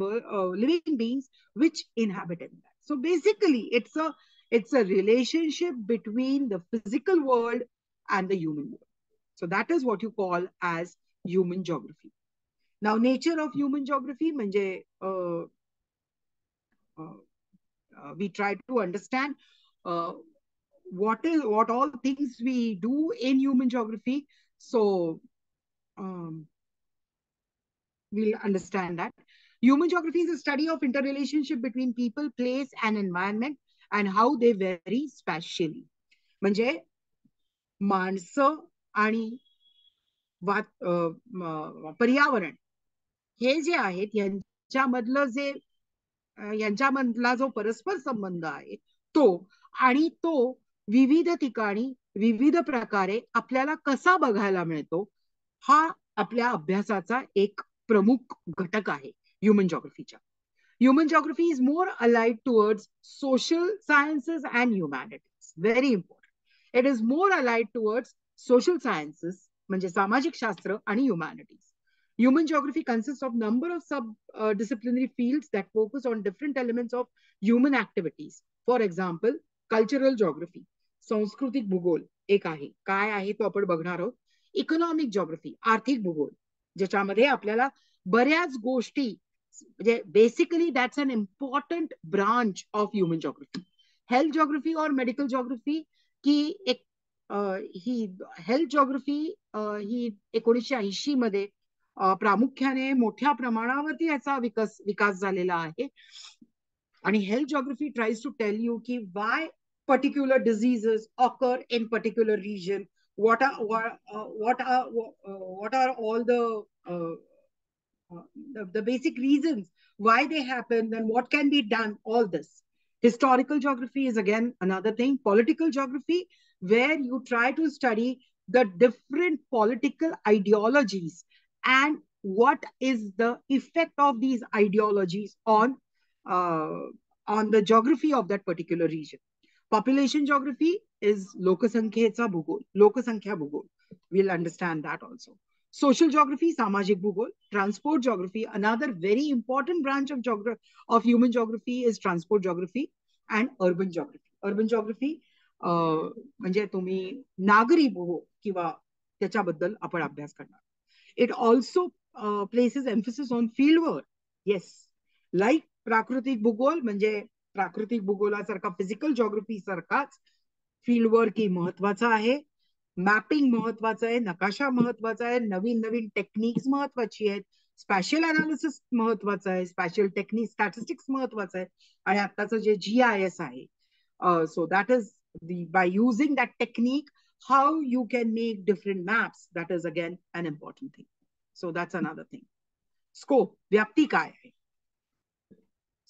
beings which inhabit in that. So basically, it's a relationship between the physical world and the human world. So that is what you call as human geography. Now, nature of human geography, manje, we try to understand uh, what all things we do in human geography. So we'll understand that human geography is a study of interrelationship between people, place and environment and how they vary spatially. म्हणजे माणसं आणि पर्यावरण हे जे आहेत यांच्यामधला जो परस्पर संबंध आहे तो, आणि तो विविध ठिकाणी विविध प्रकारे आपल्याला कसा बघायला मिळतो, हा आपल्या अभ्यासाचा एक प्रमुख घटक आहे human जॉग्रफीच्या. Human geography is more allied towards social sciences and humanities. Very important. It is more allied towards social sciences, म्हणजे सामाजिक शास्त्र आणि humanities. Human geography consists of number of sub-disciplinary fields that focus on different elements of human activities. For example, cultural geography, सांस्कृतिक भूगोल एक आहे. काय आहे तो आपण बघणार आहोत. इकॉनॉमिक जॉग्रफी, आर्थिक भूगोल, ज्याच्यामध्ये आपल्याला बऱ्याच गोष्टी, basically that's an important branch of human geography. Health geography or medical geography की एक ही हेल्थ जॉग्रफी ही 1980 मध्ये प्रामुख्याने मोठ्या प्रमाणावरती याचा विकास झालेला आहे. आणि health geography tries to tell you की why particular diseases occur in particular region, what are all the basic reasons why they happen, then what can be done, all this. Historical geography is again another thing. Political geography, where you try to study the different political ideologies and what is the effect of these ideologies on the geography of that particular region. Population geography is लोकसंख्येचा भूगोल, लोकसंख्या भूगोल. We'll understand that also. Social geography, सामाजिक भूगोल. Transport geography, another very important branch of human geography is transport geography. And urban geography. Urban geography म्हणजे तुम्ही नागरी भूगोल किंवा त्याच्याबद्दल आपण अभ्यास करणार. It also places emphasis on field work. Yes, like प्राकृतिक भूगोल, म्हणजे प्राकृतिक भूगोलासारखा फिजिकल जॉग्रफी सारखाच फील्ड वर्क ही महत्वाचा आहे. मॅपिंग महत्वाचं आहे, नकाशा महत्वाचा आहे, नवीन नवीन टेक्निक्स महत्वाची आहेत, स्पॅशियल अनालिसिस महत्वाचं आहे, स्पॅशियल टेक्निक स्टॅटिस्टिक्स महत्वाचं आहे. आणि आताचं जे GIS आहे, सो that is by using that technique how you can make different maps, that is again an important thing. So that's another thing. Scope, व्याप्ती काय आहे.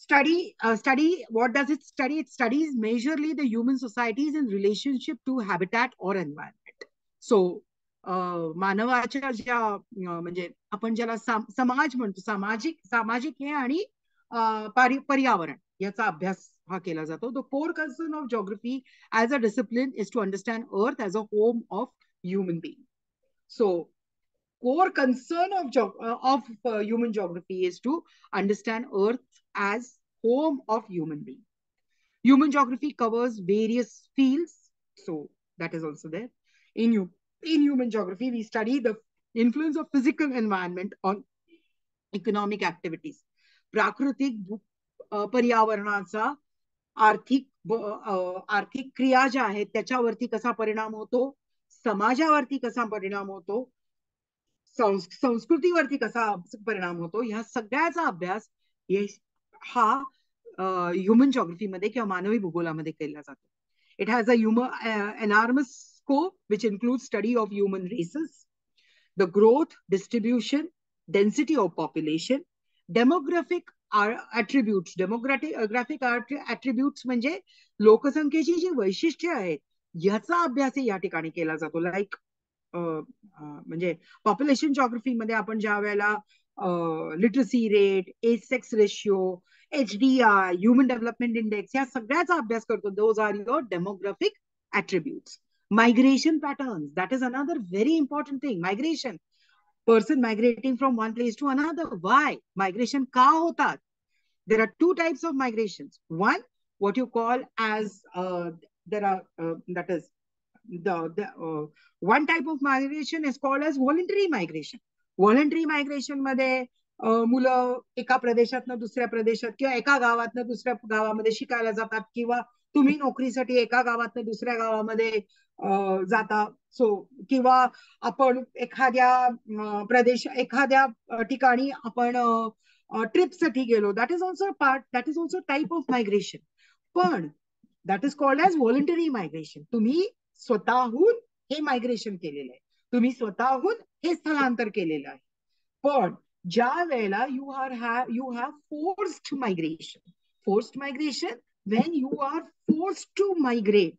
Study, what does it study? It studies majorly the human societies in relationship to habitat or environment. So, मानवाच्या ज्या म्हणजे आपण ज्याला समाज म्हणतो, सामाजिक हे आणि पर्यावरण याचा अभ्यास हा केला जातो. The core concern of geography as a discipline is to understand earth as a home of human being. So core concern of human geography is to understand Earth as home of human being. Human geography covers various fields, so that is also there. In human geography, we study the influence of physical environment on economic activities. प्राकृतिक पर्यावरणाचा आर्थिक क्रिया ज्या आहेत त्याच्यावरती कसा परिणाम होतो, समाजावरती कसा परिणाम होतो, संस्कृतीवरती कसा परिणाम होतो, ह्या सगळ्याचा अभ्यास हा ह्युमन जॉग्रफीमध्ये किंवा मानवी भूगोलामध्ये केला जातो. It has a enormous scope which include study of human races, the growth, distribution, density of population, demographic attributes. Demographic attributes म्हणजे लोकसंख्येची जी वैशिष्ट्ये आहेत याचा अभ्यास या ठिकाणी केला जातो. लाईक म्हणजे पॉप्युलेशन जॉग्रफी मध्ये आपण ज्या वेळेला literacy rate, age sex ratio, HDI, human development index या सगळ्याचा अभ्यास करतो. Those are your demographic attributes. Migration patterns, that is another very important thing. Migration, person migrating from one place to another. Why migration का होतात? There are two types of migrations. One, what you call as there are that is the one type of migration is called as voluntary migration. Voluntary migration मध्ये मुलं एका प्रदेशातनं दुसऱ्या प्रदेशात किंवा एका गावातनं दुसऱ्या गावामध्ये शिकायला जातात, किंवा तुम्ही नोकरीसाठी एका गावातनं दुसऱ्या गावामध्ये जाता. सो किंवा आपण एखाद्या ठिकाणी आपण ट्रिपसाठी गेलो. That is also type of migration. पण that is called as voluntary migration. तुम्ही स्वतःहून हे मायग्रेशन केलेलं आहे, तुम्ही स्वतःहून हे स्थलांतर केलेलं आहे. पण ज्या वेळेला you have forced migration, when you are forced to migrate,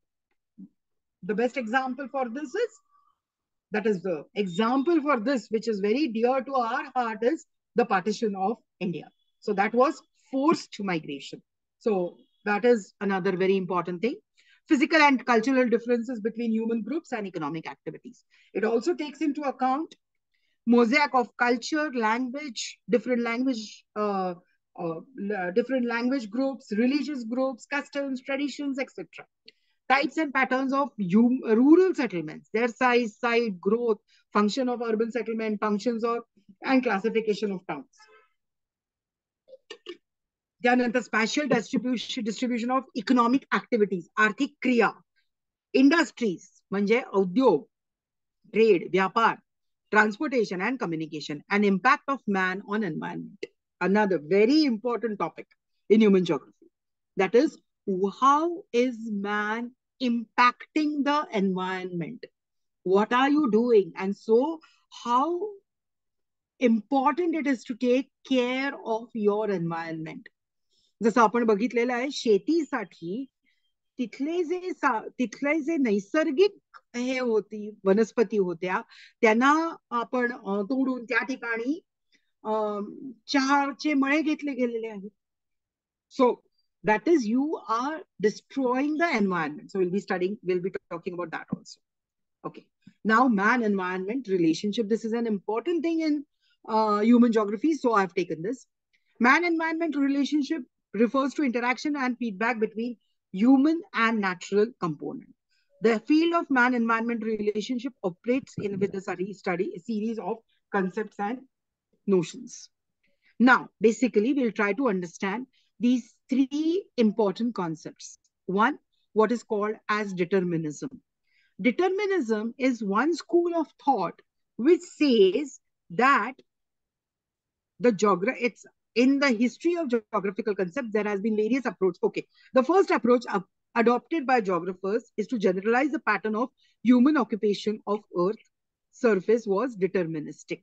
the best example for this is, that is the example for this which is very dear to our heart, is the partition of India. So that was forced migration. So that is another very important thing. Physical and cultural differences between human groups and economic activities. It also takes into account mosaic of culture, language, different language groups, religious groups, customs, traditions, etc. Types and patterns of rural settlements, their size, site, growth, function of urban settlement, functions of and classification of towns. त्यानंतर स्पॅशियल distribution of economic activities, आर्थिक क्रिया, industries म्हणजे उद्योग, trade, व्यापार, transportation and communication, and impact of man on environment. Another very important topic in human geography. That is, how is man impacting the environment? What are you doing? And so, how important it is to take care of your environment. जसं आपण बघितलेलं आहे, शेतीसाठी तिथले जे नैसर्गिक हे होती वनस्पती होत्या त्यांना आपण तोडून त्या ठिकाणी चहाचे मळे घेतले गेलेले आहेत. सो that is, you are destroying the environment. So we'll be talking about that also. Okay, now man environment relationship, this is an important thing in human geography, so I've taken this. Man environment relationship refers to interaction and feedback between human and natural component. The field of man-environment relationship operates with a series of concepts and notions. Now, basically, we'll try to understand these three important concepts. One, what is called as determinism. Determinism is one school of thought which says that it's in the history of geographical concepts, there has been various approaches. Okay, the first approach adopted by geographers is to generalize the pattern of human occupation of Earth surface was deterministic.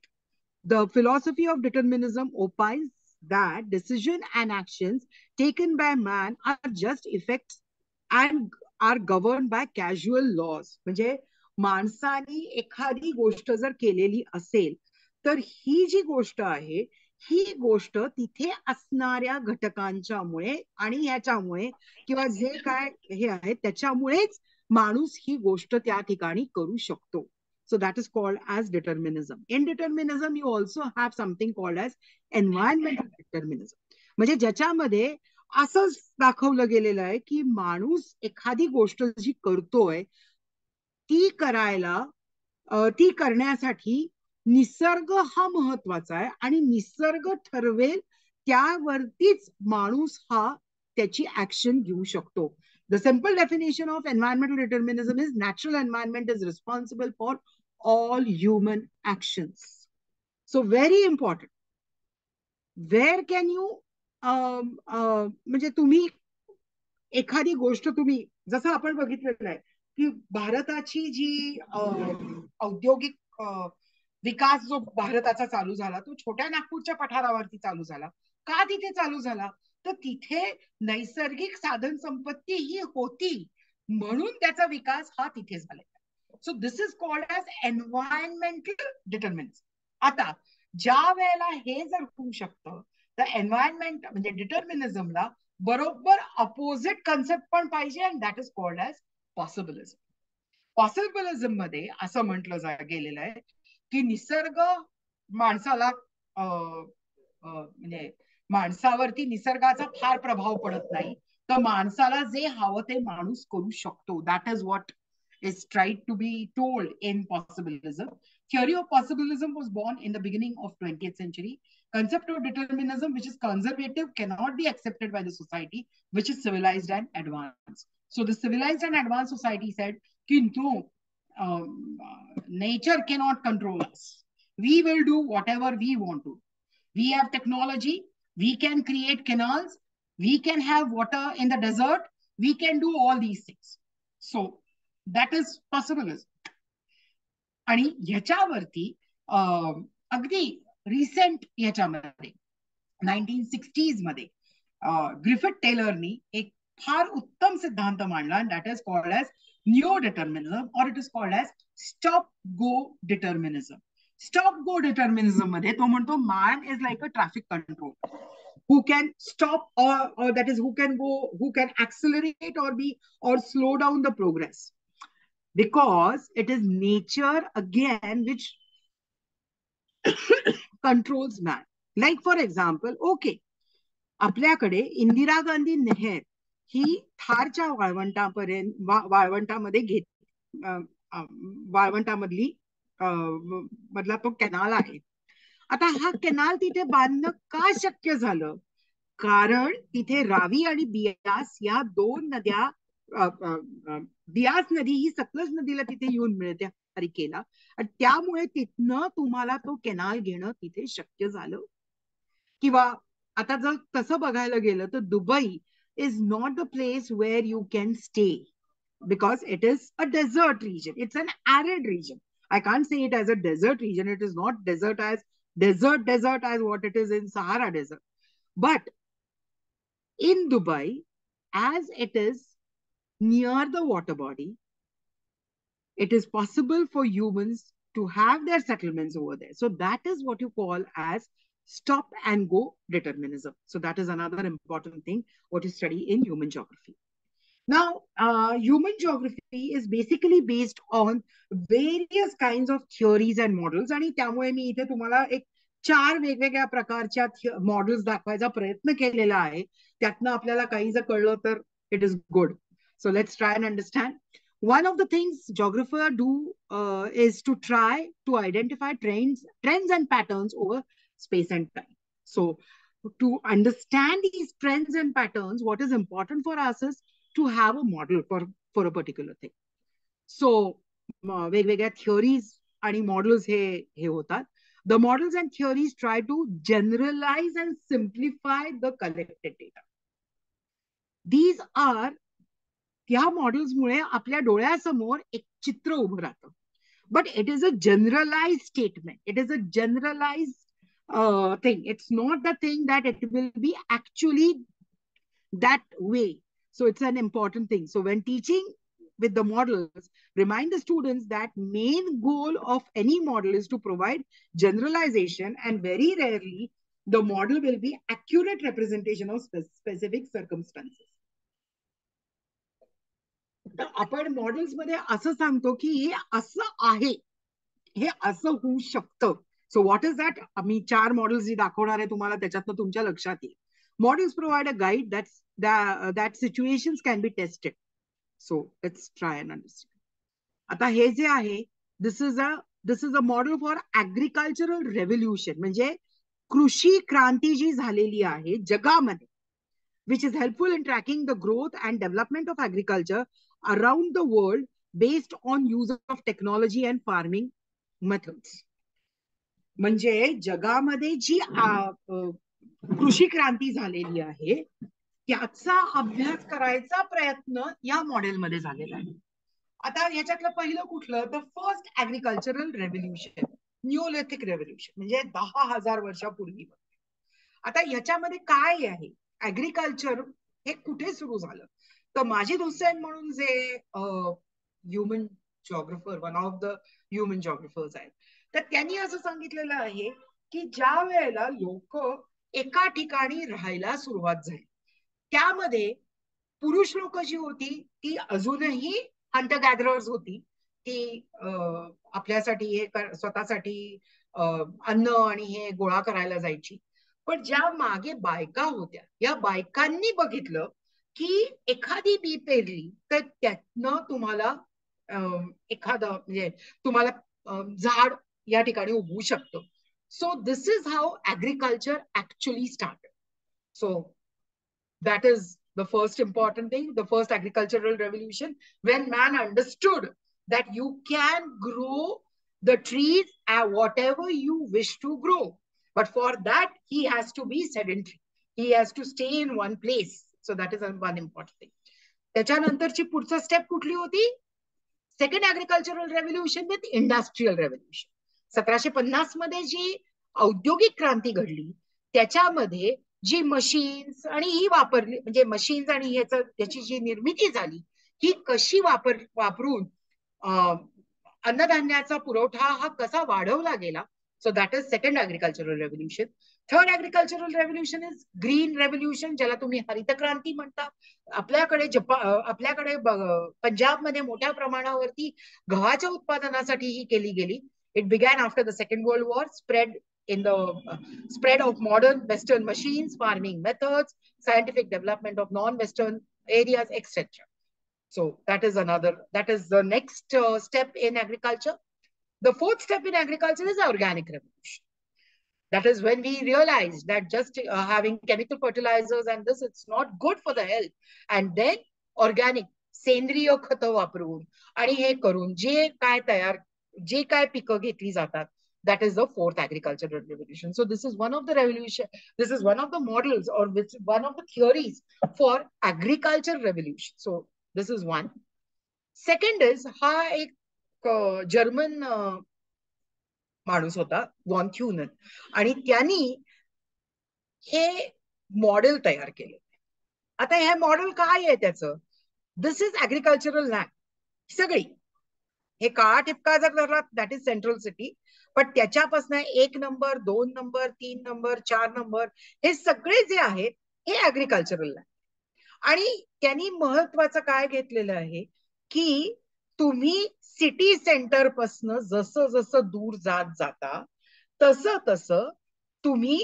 The philosophy of determinism opines that decision and actions taken by man are just effects and are governed by casual laws. म्हणजे माणसाने एखादी गोष्ट जर केलेली असेल तर ही जी गोष्ट आहे ही गोष्ट तिथे असणाऱ्या घटकांच्यामुळे आणि ह्याच्यामुळे किंवा जे काय हे आहे त्याच्यामुळेच माणूस ही गोष्ट त्या ठिकाणी करू शकतो. So that is called as determinism. In determinism, you also have something called as environmental determinism. म्हणजे ज्याच्यामध्ये असंच दाखवलं गेलेलं आहे की माणूस एखादी गोष्ट जी करतोय ती करायला ती करण्यासाठी निसर्ग हा महत्वाचा आहे आणि निसर्ग ठरवेल त्यावरतीच माणूस हा त्याची ऍक्शन घेऊ शकतो. The simple definition of environmental determinism is natural environment is responsible for all human actions. So very important. Where can you म्हणजे तुम्ही एखादी गोष्ट तुम्ही जसं आपण बघितलेलं आहे की भारताची जी औद्योगिक विकास जो भारताचा चालू झाला तो छोट्या नागपूरच्या पठारावरती चालू झाला. का तिथे चालू झाला तर तिथे नैसर्गिक साधन संपत्ती ही होती म्हणून त्याचा विकास हा तिथे झाला. So this is called as environmental determinism. आता ज्या वेळेला हे जर होऊ शकतं तर एन्व्हायरमेंट म्हणजे डिटर्मिनिझमला बरोबर अपोजिट कन्सेप्ट पण पाहिजे and that is called as possibilism. Possibilism मध्ये असं म्हटलं गेलेलं आहे की निसर्ग माणसाला म्हणजे माणसावरती निसर्गाचा फार प्रभाव पडत नाही तर माणसाला जे हवं ते माणूस करू शकतो. That is what is tried to be told in possibilism. Theory of possibilism was born in the beginning of 20th century. Concept of determinism, which is conservative, cannot be accepted by the society, which is civilized and advanced. So the civilized and advanced society said, Kintu, nature cannot control us. We will do whatever we want to. We have technology. We can create canals. We can have water in the desert. We can do all these things. So that is possibilism. आणि ह्याच्यावरती अगदी recent ह्याच्यामध्ये 1960s मध्ये Griffith टेलरनी एक फार उत्तम सिद्धांत मांडला that is called as neo determinism or it is called as stop go determinism. Stop go determinism मध्ये तो म्हणतो man is like a traffic control who can stop or that is who can accelerate or slow down the progress. Because it is nature again which controls man. Like for example, okay, आपल्याकडे इंदिरा गांधी नहेर ही थारच्या वाळवंटामध्ये वाळवंटामधली मधला तो canal आहे. आता हा canal तिथे बांधणं का शक्य झालं कारण तिथे रावी आणि बियास या दोन नद्या बियास नदी ही सतलज नदीला तिथे येऊन मिळते हरिकेला आणि त्यामुळे तिथनं तुम्हाला तो कॅनाल घेणं तिथे शक्य झालं. किंवा आता जर तसं बघायला गेलं तर Dubai is not the place where you can stay because it is a desert region. It's an arid region. I can't say it as a desert region. It is not desert as what it is in Sahara Desert. But in Dubai, as it is near the water body, it is possible for humans to have their settlements over there. So that is what you call as stop and go determinism. So that is another important thing what you study in human geography. Now, human geography is basically based on various kinds of theories and models. आणि त्यामुळे मी इथे तुम्हाला एक 4 वेगवेगळ्या प्रकारच्या models दाखवायचा प्रयत्न केलेला आहे. त्यातनं आपल्याला काही जर कळलं तर it is good. So let's try and understand. One of the things geographers do is to try to identify trends and patterns over space and time. So to understand these trends and patterns, what is important for us is to have a model for a particular thing. So वेगवेगळ्या theories आणि models हे होतात. The models and theories try to generalize and simplify the collected data. These are त्या मॉडेल्समुळे आपल्या डोळ्यासमोर एक चित्र उभं राहतं. but it is a generalized statement. It is a generalized thing. It's not the thing that it will be actually that way. So it's an important thing. So when teaching with the models, remind the students that main goal of any model is to provide generalization, and very rarely the model will be accurate representation of specific circumstances. आपण models मध्ये असं सांगतो की हे असं आहे, हे असं होऊ शकतं. So what is that? मी 4 मॉडेल्स जी दाखवणार आहे तुम्हाला, त्याच्यातनं तुमच्या लक्षात येईल. Models provide a guide that situations can be tested. So let's try and understand. आता हे जे आहे, this is a model for agricultural revolution, म्हणजे कृषी क्रांती जी झालेली आहे जगामध्ये, which is helpful in tracking the growth and development of agriculture around the world based on use of technology and farming methods. म्हणजे जगामध्ये जी कृषी क्रांती झालेली आहे त्याचा अभ्यास करायचा प्रयत्न या मॉडेलमध्ये झालेला आहे. आता याच्यातलं पहिलं कुठलं? The first agricultural revolution, Neolithic revolution, म्हणजे 10,000 वर्षापूर्वी. आता याच्यामध्ये काय आहे? ऍग्रिकल्चर हे कुठे सुरू झालं? तर माजिद हुसेन म्हणून जे human geographer, one of the human geographers आहेत, तर त्यांनी असं सांगितलेलं आहे की ज्या वेळेला लोक एका ठिकाणी राहायला सुरुवात झाली, त्यामध्ये पुरुष लोक जी होती ती अजूनही हंटर गॅदरर्स होती. ती आपल्यासाठी हे स्वतःसाठी अन्न आणि हे गोळा करायला जायची. पण ज्या मागे बायका होत्या, या बायकांनी बघितलं की एखादी बी पेरली तर त्यातनं तुम्हाला एखादं म्हणजे तुम्हाला झाड या ठिकाणी उगवू शकतं. सो this is how agriculture actually started. So that is the first important thing, the first agricultural revolution, when man understood that you can grow the trees and whatever you wish to grow, but for that he has to be sedentary, he has to stay in one place. So that is one important thing. त्याच्यानंतरची पुढचा step कुठली होती? Second agricultural revolution with industrial revolution. 1750 मध्ये जी औद्योगिक क्रांती घडली त्याच्यामध्ये जी machines आणि ही वापरली, म्हणजे मशीन्स आणि त्याची जी निर्मिती झाली ही कशी वापरून अन्नधान्याचा पुरवठा हा कसा वाढवला गेला. सो that is second agricultural revolution. Third agricultural revolution is green revolution, ज्याला तुम्ही हरित क्रांती म्हणता. आपल्याकडे पंजाबमध्ये मोठ्या प्रमाणावरती गव्हाच्या उत्पादनासाठी ही केली गेली. It begin after the second world war, spread in the spread of modern Western machines, farming methods, scientific development of non-Western areas, etc. So that is the next step in agriculture. The fourth step in agriculture is the organic revolution. That is when we realized that just having chemical fertilizers and this, it's not good for the health. And then organic, सेंद्रिय खतं वापरून आणि हे करून जे काय पिकं घेतली जातात, that is the fourth agricultural revolution. So this is one of the revolution, this is one of the models or one of the theories for agriculture revolution. So this is one. Second is हा एक German माणूस होता, von थ्युनन, आणि त्यांनी हे model तयार केले. आता हे model काय आहे त्याचं? दिस इज ऍग्रिकल्चरल लँड सगळी. हे काळा टिपका जर धरला दॅट इज सेंट्रल सिटी, पण त्याच्यापासून 1 नंबर 2 नंबर 3 नंबर 4 नंबर हे सगळे जे आहेत हे ऍग्रिकल्चरल लँड. आणि त्यांनी महत्वाचं काय घेतलेलं आहे की तुम्ही सिटी सेंटर पासून जसं जसं दूर जात जाता तसं तसं तुम्ही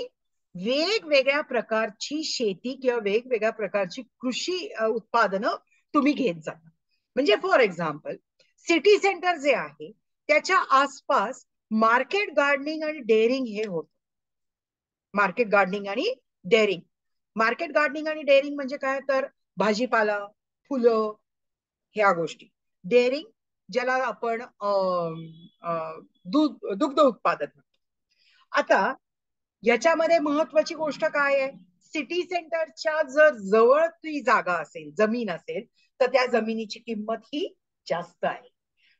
वेगवेगळ्या प्रकारची शेती किंवा वेगवेगळ्या प्रकारची कृषी उत्पादनं तुम्ही घेत जाता. म्हणजे फॉर एक्झाम्पल सिटी सेंटर जे आहे त्याच्या आसपास मार्केट गार्डनिंग आणि डेअरिंग हे होतं. मार्केट गार्डनिंग आणि डेअरिंग. मार्केट गार्डनिंग आणि डेअरिंग म्हणजे काय? तर भाजीपाला, फुलं, ह्या गोष्टी. डेअरिंग ज्याला आपण दुग्ध उत्पादन म्हणतो. आता याच्यामध्ये महत्वाची गोष्ट काय आहे? सिटी सेंटरच्या जर जवळ ती जागा असेल, जमीन असेल, तर त्या जमिनीची किंमत ही जास्त आहे.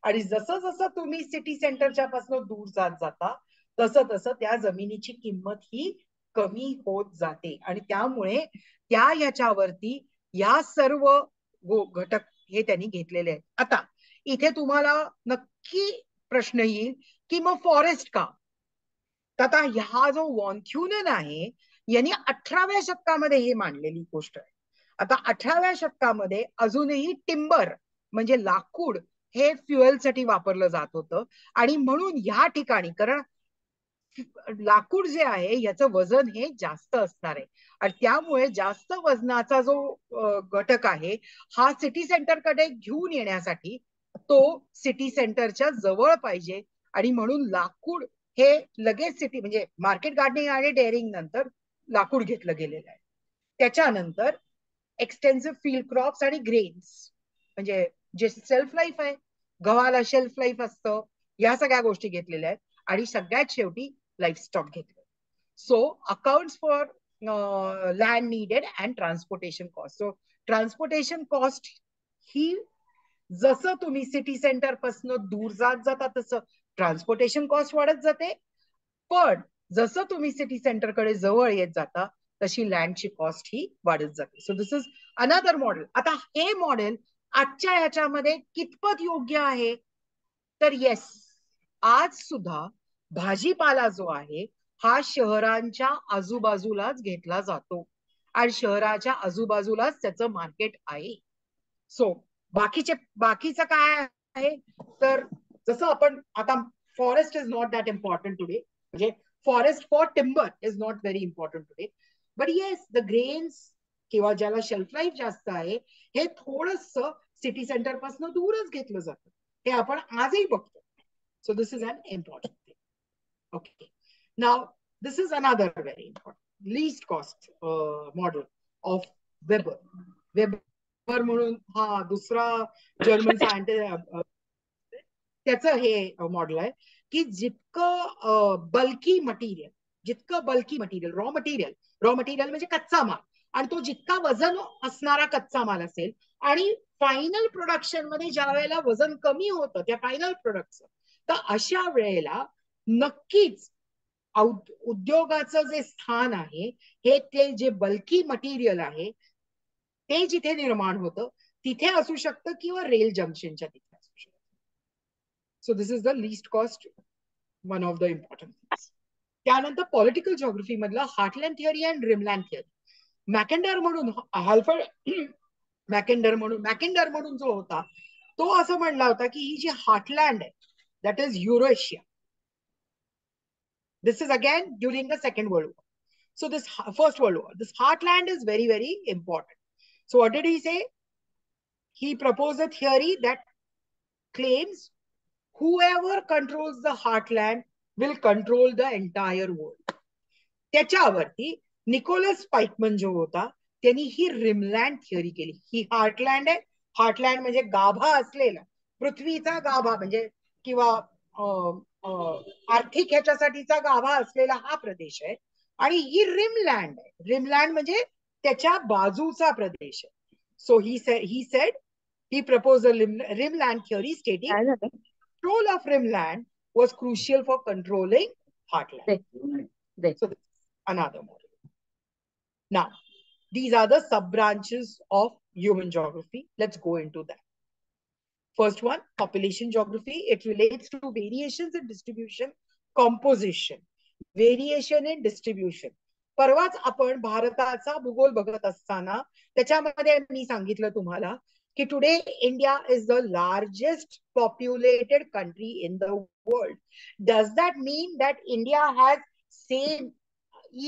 आणि जसं जसं तुम्ही सिटी सेंटरच्या पासून दूर जात जाता तसं तसं त्या जमिनीची किंमत ही कमी होत जाते आणि त्यामुळे त्या याच्यावरती या सर्व घटक हे त्यांनी घेतलेले आहेत. आता इथे तुम्हाला नक्की प्रश्न येईल की मग फॉरेस्ट का? तर आता हा जो वॉन आहे यांनी 18व्या शतकामध्ये हे मांडलेली गोष्ट आहे. आता 18व्या शतकामध्ये अजूनही टिंबर म्हणजे लाकूड हे फ्युएलसाठी वापरलं जात होतं आणि म्हणून या ठिकाणी, कारण लाकूड जे आहे याचं वजन हे जास्त असणार आहे आणि त्यामुळे जास्त वजनाचा जो घटक आहे हा सिटी सेंटरकडे घेऊन येण्यासाठी तो सिटी सेंटरच्या जवळ पाहिजे आणि म्हणून लाकूड हे लगेच सिटी म्हणजे मार्केट गार्डनिंग आणि डेअरिंग नंतर लाकूड घेतलं गेलेलं आहे. त्याच्यानंतर एक्सटेन्सिव्ह फील्ड क्रॉप्स आणि ग्रेन्स म्हणजे जे सेल्फ लाईफ आहे, गव्हाला शेल्फ लाईफ असतं, या सगळ्या गोष्टी घेतलेल्या आहेत आणि सगळ्यात शेवटी लाईफस्टॉक घेतलं. So accounts for land needed and transportation cost. So transportation cost ही जसं तुम्ही सिटी सेंटर पासून दूर जात जाता तसं ट्रान्सपोर्टेशन कॉस्ट वाढत जाते, पण जसं तुम्ही सिटी सेंटरकडे जवळ येत जाता तशी लँडची कॉस्ट ही वाढत जाते. सो दिस इज अनदर मॉडेल. आता हे मॉडेल आजच्या याच्यामध्ये कितपत योग्य आहे? तर येस, आज सुद्धा भाजीपाला जो आहे हा शहरांच्या आजूबाजूलाच घेतला जातो आणि शहराच्या आजूबाजूलाच त्याचं मार्केट आहे. सो बाकीचं काय आहे तर जसं आपण आता forest is not that important today, म्हणजे forest for timber is not very important today, but yes the grains किंवा ज्याला शेल्फ लाईफ जास्त आहे हे थोडस सिटी सेंटर पासून दूरच घेतलं जातं, हे आपण आजही बघतो. सो this is an important thing. Okay, now this is another very important least cost model of weber. Weber म्हणून हा दुसरा जर्मन सायंटिस्ट, त्याचं हे मॉडेल आहे की जितकं बल्की मटेरियल रॉ मटेरियल म्हणजे कच्चा माल, आणि तो जितका वजन असणारा कच्चा माल असेल आणि फायनल प्रोडक्शन मध्ये ज्या वेळेला वजन कमी होतं त्या फायनल प्रोडक्टचं, तर अशा वेळेला नक्कीच उद्योगाचं जे स्थान आहे हे ते जे बल्की मटेरियल आहे ते जिथे निर्माण होतं तिथे असू शकतं किंवा रेल जंक्शनच्या तिथे असू शकतं. सो this is the least cost, one of the important things. त्यानंतर पॉलिटिकल जिओग्राफी मधला हार्टलँड थिअरी अँड ड्रीमलँड थिअरी. मॅकेंडर म्हणून मॅकेंडर म्हणून जो होता तो असं म्हणला होता की ही जी हार्टलँड आहे that is Eurasia. This is again during the Second World War. So this First World War, this heartland is very, very important. So what did he say? He proposed a theory that claims whoever controls the heartland will control the entire world. त्याच्यावरती Nicholas पाइकमन जो होता त्यांनी ही रिमलँड theory केली. ही हार्टलँड आहे, हार्टलँड म्हणजे गाभा असलेला, पृथ्वीचा गाभा म्हणजे किंवा आर्थिक ह्याच्यासाठीचा गाभा असलेला हा प्रदेश आहे आणि ही रिमलँड आहे. रिमलँड म्हणजे त्याच्या बाजूचा प्रदेश आहे. So he said he proposed a rimland theory stating control of rimland was crucial for controlling heartland. So this is another model. Now, these are the sub branches of human geography. Let's go into that. First one, population geography. It relates to variations in distribution, composition, variation in distribution. परवाच आपण भारताचा भूगोल बघत असताना त्याच्यामध्ये मी सांगितलं तुम्हाला कि today India is the largest populated country in the world. Does that mean that India has same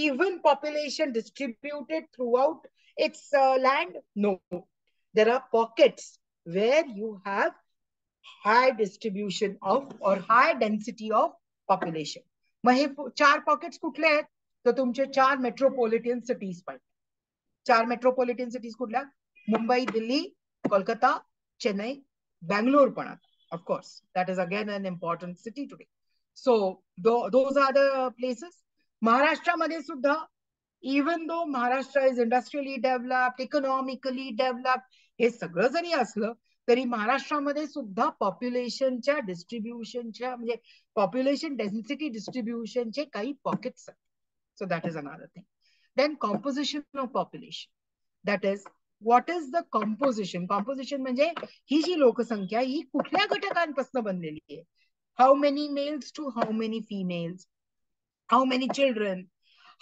even population distributed throughout its land? No. There are pockets where you have high distribution of or high density of population. मग हे 4 pockets कुठले आहेत? तर तुमचे 4 metropolitan cities पाहिजे. 4 metropolitan cities कुठल्या? Mumbai, Delhi, Kolkata, Chennai, Bangalore पण आता. Of course, that is again an important city today. So those are the places. महाराष्ट्रामध्ये सुद्धा, even though Maharashtra is industrially developed, economically developed, हे सगळं जरी असलं तरी महाराष्ट्रामध्ये सुद्धा पॉप्युलेशनच्या डिस्ट्रीब्युशनच्या म्हणजे पॉप्युलेशन डेन्सिटी डिस्ट्रीब्युशनचे काही पॉकेट्स आहेत. So that is another thing. Then composition of population, that is what is the composition. Composition म्हणजे ही जी लोकसंख्या ही कुठल्या घटकांपासून बनलेली आहे. How many males to how many females, how many children,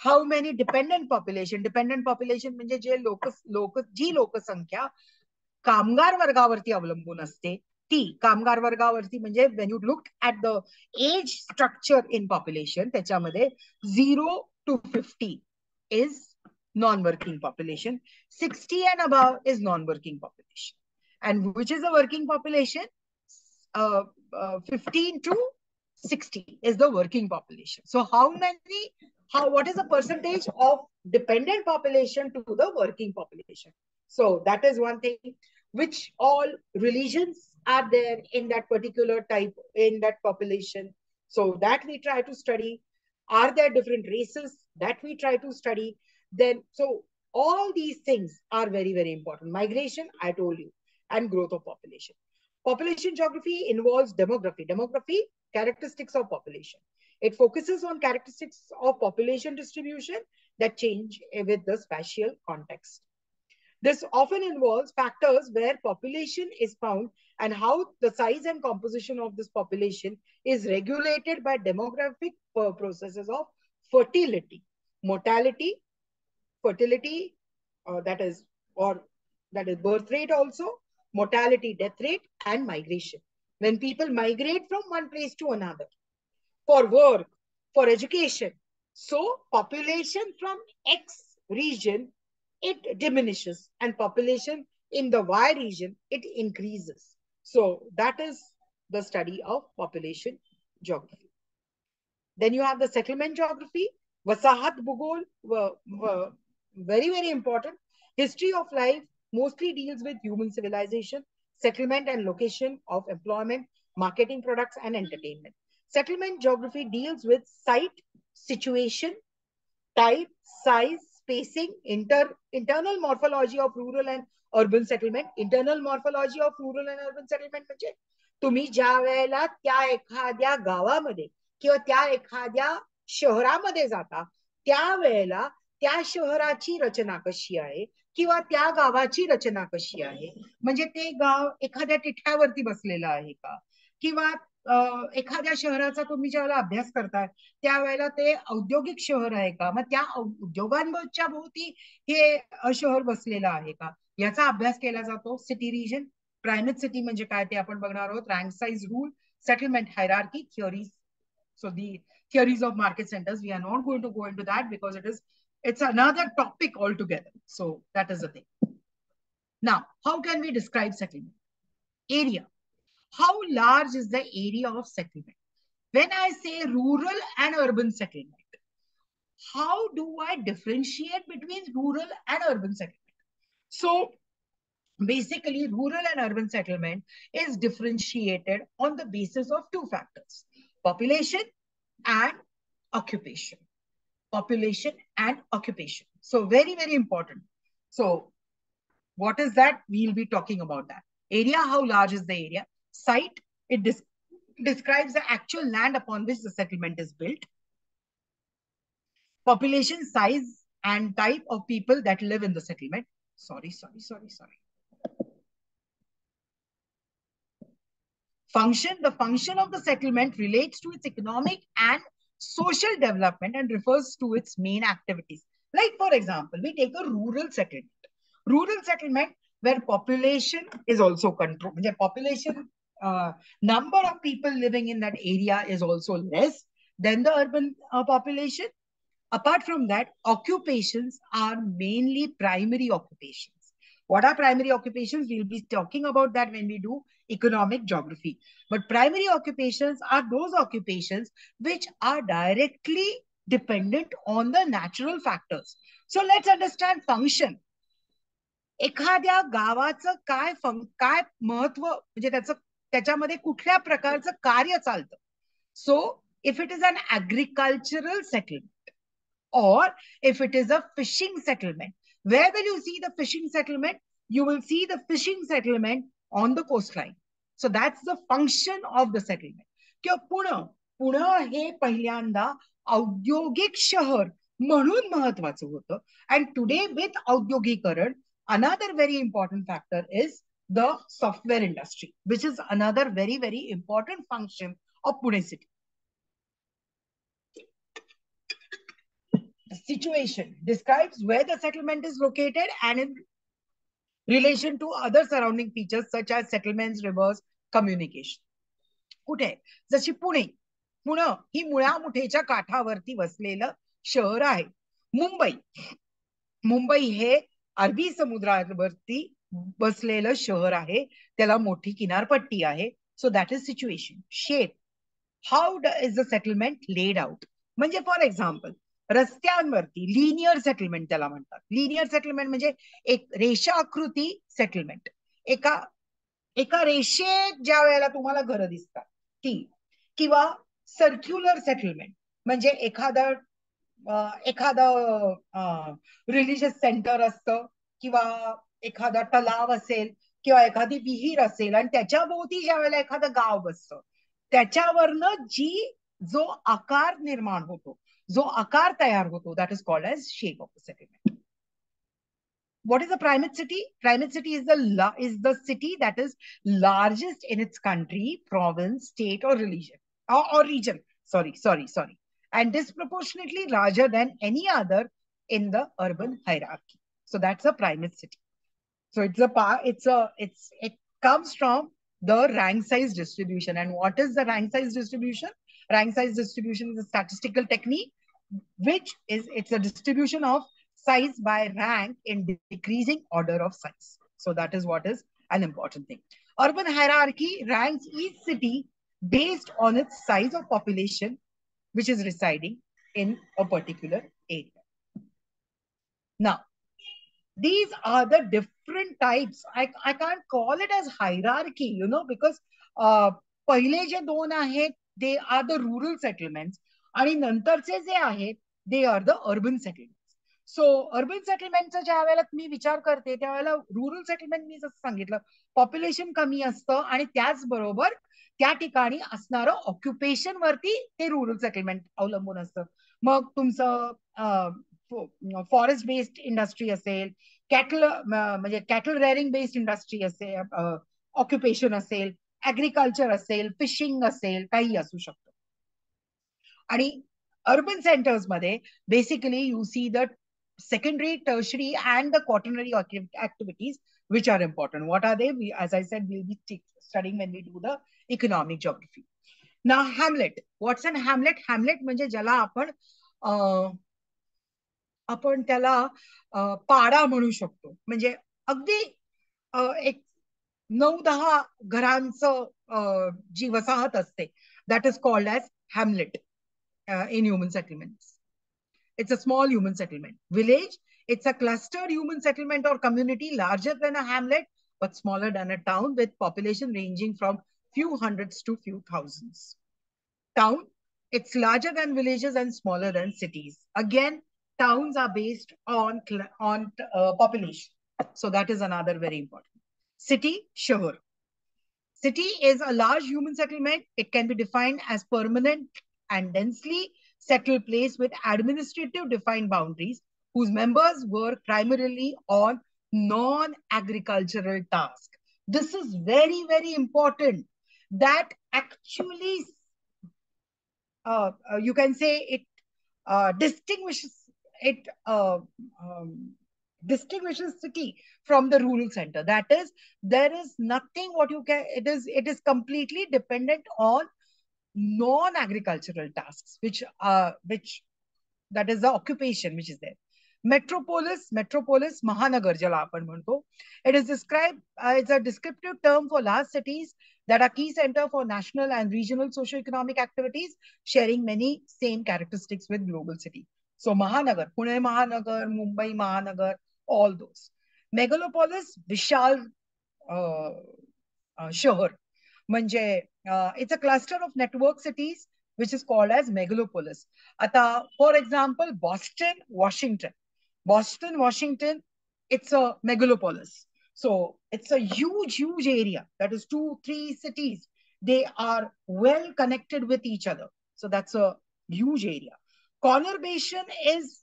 how many dependent population. Dependent population म्हणजे जे जी लोकसंख्या कामगार वर्गावरती अवलंबून असते ती. कामगार वर्गावरती म्हणजे when you look at the age structure in population, त्याच्यामध्ये 0 to 50 इज non-working population, 60 and above is non-working population, and which is the working population? 15 to 60 is the working population. So what is the percentage of dependent population to the working population? So that is one thing. Which all religions are there in that particular type, in that population? So that we try to study. Are there different races? That we try to study. Then, so all these things are very, very important. Migration, I told you, and growth of population. Population geography involves demography. Demography, characteristics of population. It focuses on characteristics of population distribution that change with the spatial context. This often involves factors where population is found and how the size and composition of this population is regulated by demographic processes of fertility, mortality, fertility, that is birth rate also, mortality, death rate, and migration. When people migrate from one place to another for work, for education, so population from X region, it diminishes, and population in the Y region, it increases. So that is the study of population geography. Then you have the settlement geography, Vasahat Bhugol, very, very important. History of life mostly deals with human civilization, settlement and location of employment, marketing products, and entertainment. Settlement geography deals with site, situation, type, size, spacing, internal morphology of rural and urban settlement. Internal morphology of rural and urban settlement म्हणजे तुम्ही ज्या वेळेला त्या एखाद्या गावामध्ये किंवा त्या एखाद्या शहरामध्ये जाता त्यावेळेला त्या शहराची रचना कशी आहे किंवा त्या गावाची रचना कशी आहे. म्हणजे ते गाव एखाद्या टिठ्यावरती बसलेलं आहे का, किंवा एखाद्या शहराचा तुम्ही ज्यावेळेला अभ्यास करताय त्यावेळेला ते औद्योगिक शहर आहे का, मग त्या उद्योगांच्या भोवती हे शहर बसलेलं आहे का, याचा अभ्यास केला जातो. सिटी रिजन, प्रायमेट सिटी म्हणजे काय ते आपण बघणार आहोत. Rank size rule, settlement hierarchy, theories. So the theories of market centers, we are not going to go into that because it's another topic altogether. So that is the thing. Now, how can we describe settlement? Area. How large is the area of settlement? When I say rural and urban settlement, how do I differentiate between rural and urban settlement? So basically, rural and urban settlement is differentiated on the basis of two factors: population and occupation. Population and occupation. So very, very important. So what is that? We'll be talking about that. Area, how large is the area? Site, it describes the actual land upon which the settlement is built. Population, size, and type of people that live in the settlement. Sorry. Function, the function of the settlement relates to its economic and social development and refers to its main activities. Like, for example, we take a rural settlement. Rural settlement where population is also controlled. The population number of people living in that area is also less than the urban population. Apart from that, occupations are mainly primary occupations. What are primary occupations? We'll be talking about that when we do economic geography. But primary occupations are those occupations which are directly dependent on the natural factors. So let's understand function. एखाद्या गावाचं काय महत्व, म्हणजे त्याच्यामध्ये कुठल्या प्रकारचं कार्य चालतं. So if it is an agricultural settlement or if it is a fishing settlement, where will you see the fishing settlement? You will see the fishing settlement on the coastline. So that's the function of the settlement. किंवा पुणे हे पहिल्यांदा औद्योगिक शहर म्हणून महत्वाचं होतं. And today with औद्योगिकरण, another very important factor is the software industry, which is another very, very important function of Pune city. The situation describes where the settlement is located and in relation to other surrounding features such as settlements, rivers, communication. कुठे? जशी पुणे ही मुळामुठेच्या काठावरती वसलेलं शहर आहे. मुंबई हे अरबी समुद्रावरती बसलेलं शहर आहे. त्याला मोठी किनारपट्टी आहे. सो that is situation. Shape, how is the settlement laid out. म्हणजे फॉर एक्झाम्पल रस्त्यांवरती लिनियर सेटलमेंट त्याला म्हणतात. लिनियर सेटलमेंट म्हणजे एक रेषाकृती सेटलमेंट. एका रेषेत ज्या वेळेला तुम्हाला घरं दिसतात ती. किंवा सर्क्युलर सेटलमेंट म्हणजे एखादं रिलिजियस सेंटर असतं किंवा एखादा तलाव असेल किंवा एखादी विहीर असेल आणि त्याच्या भोवती ज्या वेळेला एखादं गाव बसतं त्याच्यावरनं जो आकार निर्माण होतो, जो आकार तयार होतो, that is called age shape of the settlement. What is a primate city? Primate city is the city that is largest in its country, province, state, or religion or region. Sorry. And disproportionately larger than any other in the urban hierarchy. So that's a primate city. So it comes from the rank size distribution. And what is the rank size distribution? Rank size distribution is a statistical technique, it's a distribution of size by rank in decreasing order of size. So that is what is an important thing. Urban hierarchy ranks each city based on its size of population which is residing in a particular area. Now, these are the different types. I can't call it as hierarchy, because पहिले जे दोन आहेत they are the rural settlements आणि नंतरचे जे आहेत they are the urban settlements. So urban सेटलमेंटचा ज्या वेळेला मी विचार करते त्यावेळेला रुरल सेटलमेंट मी जसं सांगितलं पॉप्युलेशन कमी असतं आणि त्याचबरोबर त्या ठिकाणी असणारं ऑक्युपेशन वरती ते रुरल सेटलमेंट अवलंबून असतं. मग तुमचं फॉरेस्ट बेस्ड इंडस्ट्री असेल, कॅटल रेअरिंग बेस्ड इंडस्ट्री असेल, ऑक्युपेशन असेल, ऍग्रिकल्चर असेल, फिशिंग असेल, काही असू शकतं. आणि अर्बन सेंटर्स मध्ये basically you see the secondary, tertiary, and the quaternary activities which are important. What are they? As I said, we'll be studying when we do the economic geography. Now, hamlet. What's an hamlet? Hamlet म्हणजे ज्याला आपण त्याला पाडा म्हणू शकतो. म्हणजे अगदी एक 9-10 घरांचं जी वसाहत असते, that is called as hamlet in human settlements. It's a small human settlement. Village, it's a clustered human settlement or community larger than a hamlet, but smaller than a town with population ranging from few hundreds to few thousands. Town, it's larger than villages and smaller than cities. Again, towns are based on population. So that is another very important. City, shahar. City is a large human settlement. It can be defined as permanent and densely settled place with administrative defined boundaries whose members work primarily on non-agricultural tasks. This is very, very important. That actually, you can say it distinguishes city from the rural center. That is, there is nothing what you can. It is completely dependent on non-agricultural tasks, which that is the occupation which is there. Metropolis, Mahanagar jala apan म्हणतो. It is described, it's a descriptive term for large cities that are key center for national and regional socio-economic activities, sharing many same characteristics with global city. So Mahanagar, Pune Mahanagar, Mumbai Mahanagar, all those. Megalopolis, Vishal shahar. म्हणजे it's a cluster of network cities which is called as megalopolis. आता for example, Boston, Washington, it's a megalopolis. So it's a huge area. That is 2, 3 cities. They are well connected with each other. So that's a huge area. Conurbation is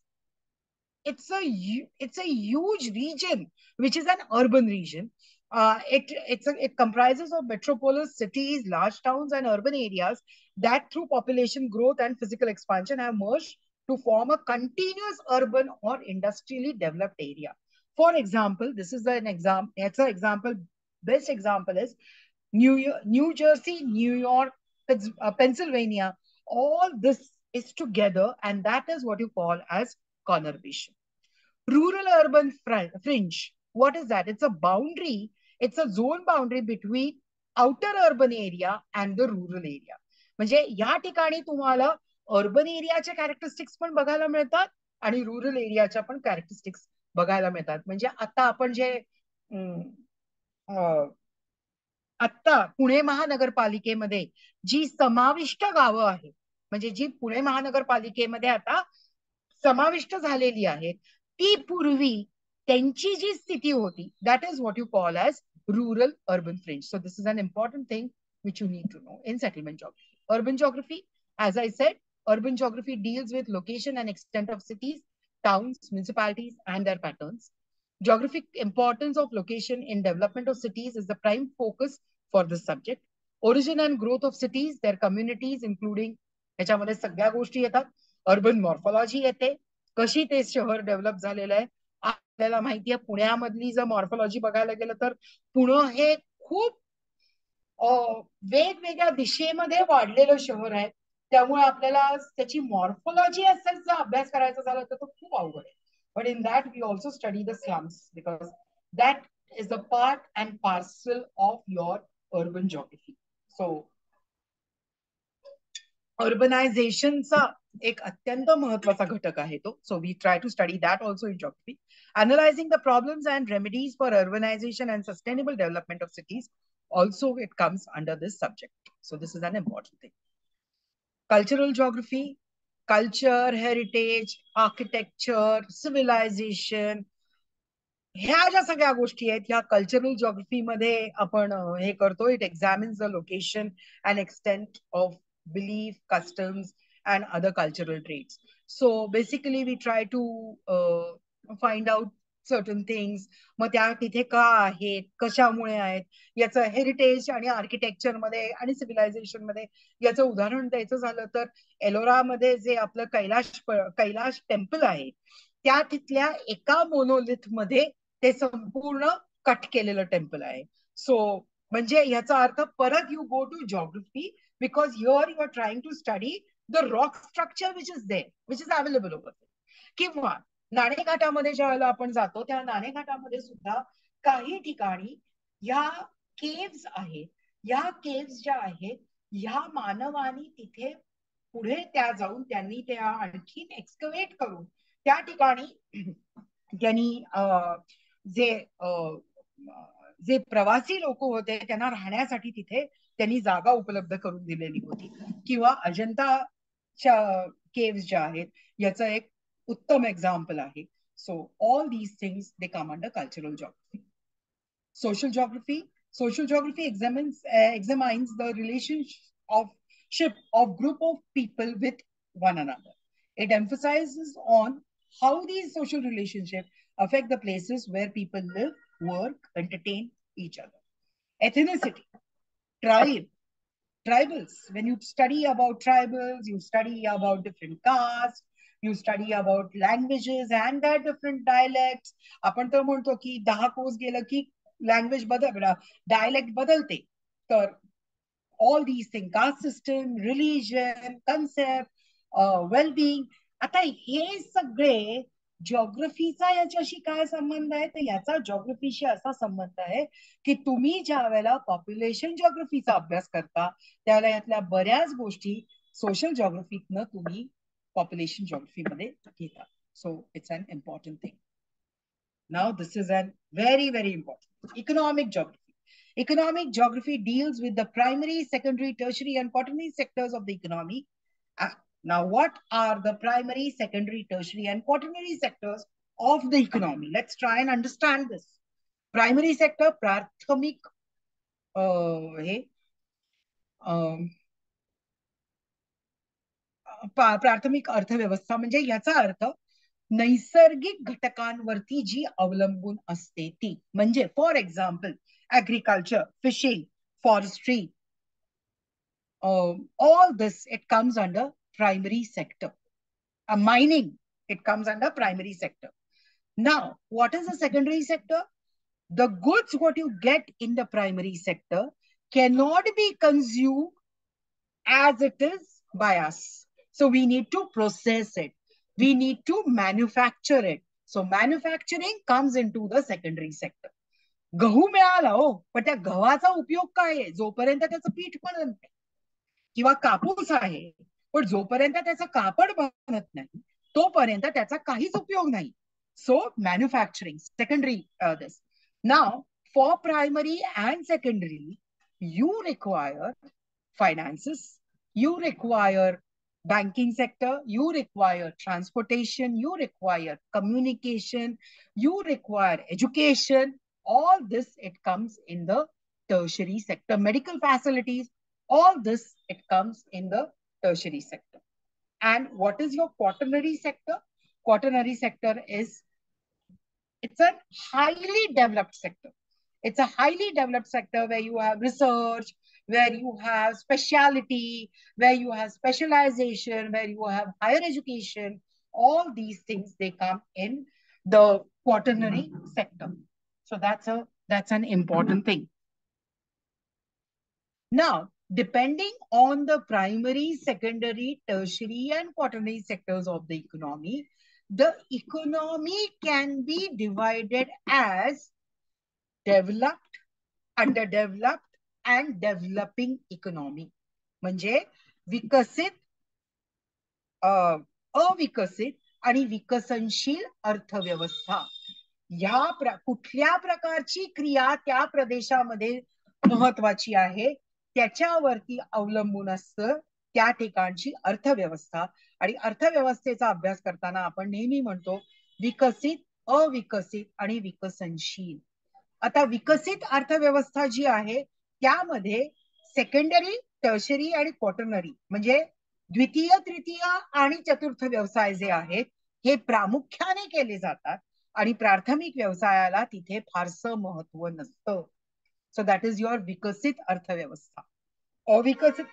it's a huge region, which is an urban region. It comprises of metropolis cities, large towns, and urban areas that, through population growth and physical expansion, have merged to form a continuous urban or industrially developed area. For example, this is an example. It's an example. Best example is New Jersey, New York, Pennsylvania. All this is together, and that is what you call as conurbation. Rural urban fringe. What is that? It's a boundary. It's a zone boundary between outer urban area and the rural area. म्हणजे या ठिकाणी तुम्हाला urban एरियाचे characteristics पण बघायला मिळतात आणि rural एरियाच्या पण characteristics बघायला मिळतात. म्हणजे आता आपण जे आत्ता पुणे महानगरपालिकेमध्ये जी समाविष्ट गावं आहेत, म्हणजे जी पुणे महानगरपालिकेमध्ये आता समाविष्ट झालेली आहेत, ती पूर्वी त्यांची जी स्थिती होती, that is what you call as rural urban fringe. So this is an important thing which you need to know in settlement geography. Urban geography, as I said, urban geography deals with location and extent of cities, towns, municipalities, and their patterns. Geographic importance of location in development of cities is the prime focus for this subject. Origin and growth of cities, their communities, including ह्याच्यामध्ये सगळ्या गोष्टी येतात. Urban morphology येते, कशी ते शहर develop झालेलं आहे. आपल्याला माहितीये पुण्यामधली जर मॉर्फॉलॉजी बघायला गेलं तर पुणे हे खूप वेगवेगळ्या दिशेमध्ये वाढलेलं शहर आहे. त्यामुळे आपल्याला त्याची मॉर्फॉलॉजी जर अभ्यास करायचा झाला तर तो खूप अवघड आहे. But in that, we also study the slums because that is a part and parcel of your urban geography. So, अर्बनायझेशनचा एक अत्यंत महत्वाचा घटक आहे तो. So we try to study that also in geography. Analyzing the problems and remedies for urbanization and sustainable development of cities, also it comes under this subject. So this is an important thing. Cultural geography, culture, heritage, architecture, civilization, ह्या ज्या सगळ्या गोष्टी आहेत ह्या cultural geography मध्ये आपण हे करतो. It examines the location and extent of belief, customs and other cultural traits. So basically we try to find out certain things. मग त्या तिथे का आहेत, कशामुळे आहेत, याचं हेरिटेज आणि आर्किटेक्चर मध्ये आणि सिव्हिलायझेशन मध्ये याचं उदाहरण द्यायचं झालं तर एलोरा मध्ये जे आपलं कैलाश टेम्पल आहे त्या तिथल्या एका मोनोलिथ मध्ये ते संपूर्ण कट केलेलं टेम्पल आहे. सो म्हणजे याचा अर्थ परत you go to geography because here you are trying to study the rock structure which is there, which is available over. किंवा नाणेघाटामध्ये ज्या वेळेला आपण जातो त्या नाणेघाटामध्ये सुद्धा काही ठिकाणी या केव्स आहेत. या केव्स ज्या आहेत ह्या मानवानी तिथे पुढे त्या जाऊन त्यांनी त्या आणखीन एक्सकवेट करून त्या ठिकाणी त्यांनी जे जे प्रवासी लोक होते त्यांना राहण्यासाठी तिथे त्यांनी जागा उपलब्ध करून दिलेली होती. किंवा अजंताच्या केव्स ज्या आहेत याचं एक उत्तम एक्झाम्पल आहे. So all these things they come under cultural geography. Social geography examines the relationship of group of people with one another. It emphasizes on how these social relationships affect the places where people live, work, entertain each other. Ethnicity, tribals. When you study about tribals, you study about different castes, you study about languages and their different dialects. आपण तर म्हणतो की 10 कोस गेलं की language dialect बदलते. तर all these thing, caste system, religion, concept, wellbeing, आता हे सगळे जिओग्राफीचा याच्याशी काय संबंध आहे. तर याचा जिओग्राफीशी असा संबंध आहे की तुम्ही ज्या वेळेला पॉप्युलेशन जिओग्राफीचा अभ्यास करता त्यावेळेला यातल्या बऱ्याच गोष्टी सोशल जिओग्राफीतनं तुम्ही पॉप्युलेशन जिओग्राफी मध्ये घेता. So it's an important thing. Now, this is a very important. Economic geography. Economic geography deals with the primary, secondary, tertiary, and quaternary sectors of the economy. Now, what are the primary, secondary, tertiary, and quaternary sectors of the economy? Let's try and understand this. Primary sector प्राथमिक हे प्राथमिक अर्थव्यवस्था म्हणजे याचा अर्थ नैसर्गिक घटकांवरती जी अवलंबून असते ती. म्हणजे for example agriculture, fishing, forestry, all this it comes under primary sector. Mining, it comes under primary sector. Now, what is the secondary sector? The goods what you get in the primary sector cannot be consumed as it is by us. So we need to process it. We need to manufacture it. So manufacturing comes into the secondary sector. गहू मिळाला हो, पण त्या गव्हाचा उपयोग काय आहे? जोपर्यंत त्याचं पीठ बनत नाही, किंवा कापूस आहे, पण जोपर्यंत त्याचं कापड बनत नाही तोपर्यंत त्याचा काहीच उपयोग नाही. So manufacturing secondary this. Now for primary and secondary you require finances, you require banking sector, you require transportation, you require communication, you require education. All this, it comes in the tertiary sector. Medical facilities, all this, it comes in the tertiary sector. And what is your quaternary sector? Quaternary sector is, it's a highly developed sector. It's a highly developed sector where you have research, where you have speciality, where you have specialization, where you have higher education. All these things, they come in the quaternary sector. So that's an important thing. Now, depending on the primary, secondary, tertiary, and quaternary sectors of the economy can be divided as developed, underdeveloped, and developing economy. म्हणजे विकसित, अविकसित आणि विकसनशील अर्थव्यवस्था. या कुठल्या प्रकारची क्रिया त्या प्रदेशामध्ये महत्वाची आहे त्याच्यावरती अवलंबून असतं त्या ठिकाणची अर्थव्यवस्था. आणि अर्थव्यवस्थेचा अभ्यास करताना आपण नेहमी म्हणतो विकसित, अविकसित आणि विकसनशील. आता विकसित अर्थव्यवस्था जी आहे त्यामध्ये सेकंडरी, टर्शरी आणि क्वार्टरनरी म्हणजे द्वितीय, तृतीय आणि चतुर्थ व्यवसाय जे आहेत हे प्रामुख्याने केले जातात आणि प्राथमिक व्यवसायाला तिथे फारसं महत्व नसतं. सो दॅट इज युअर विकसित अर्थव्यवस्था. अविकसित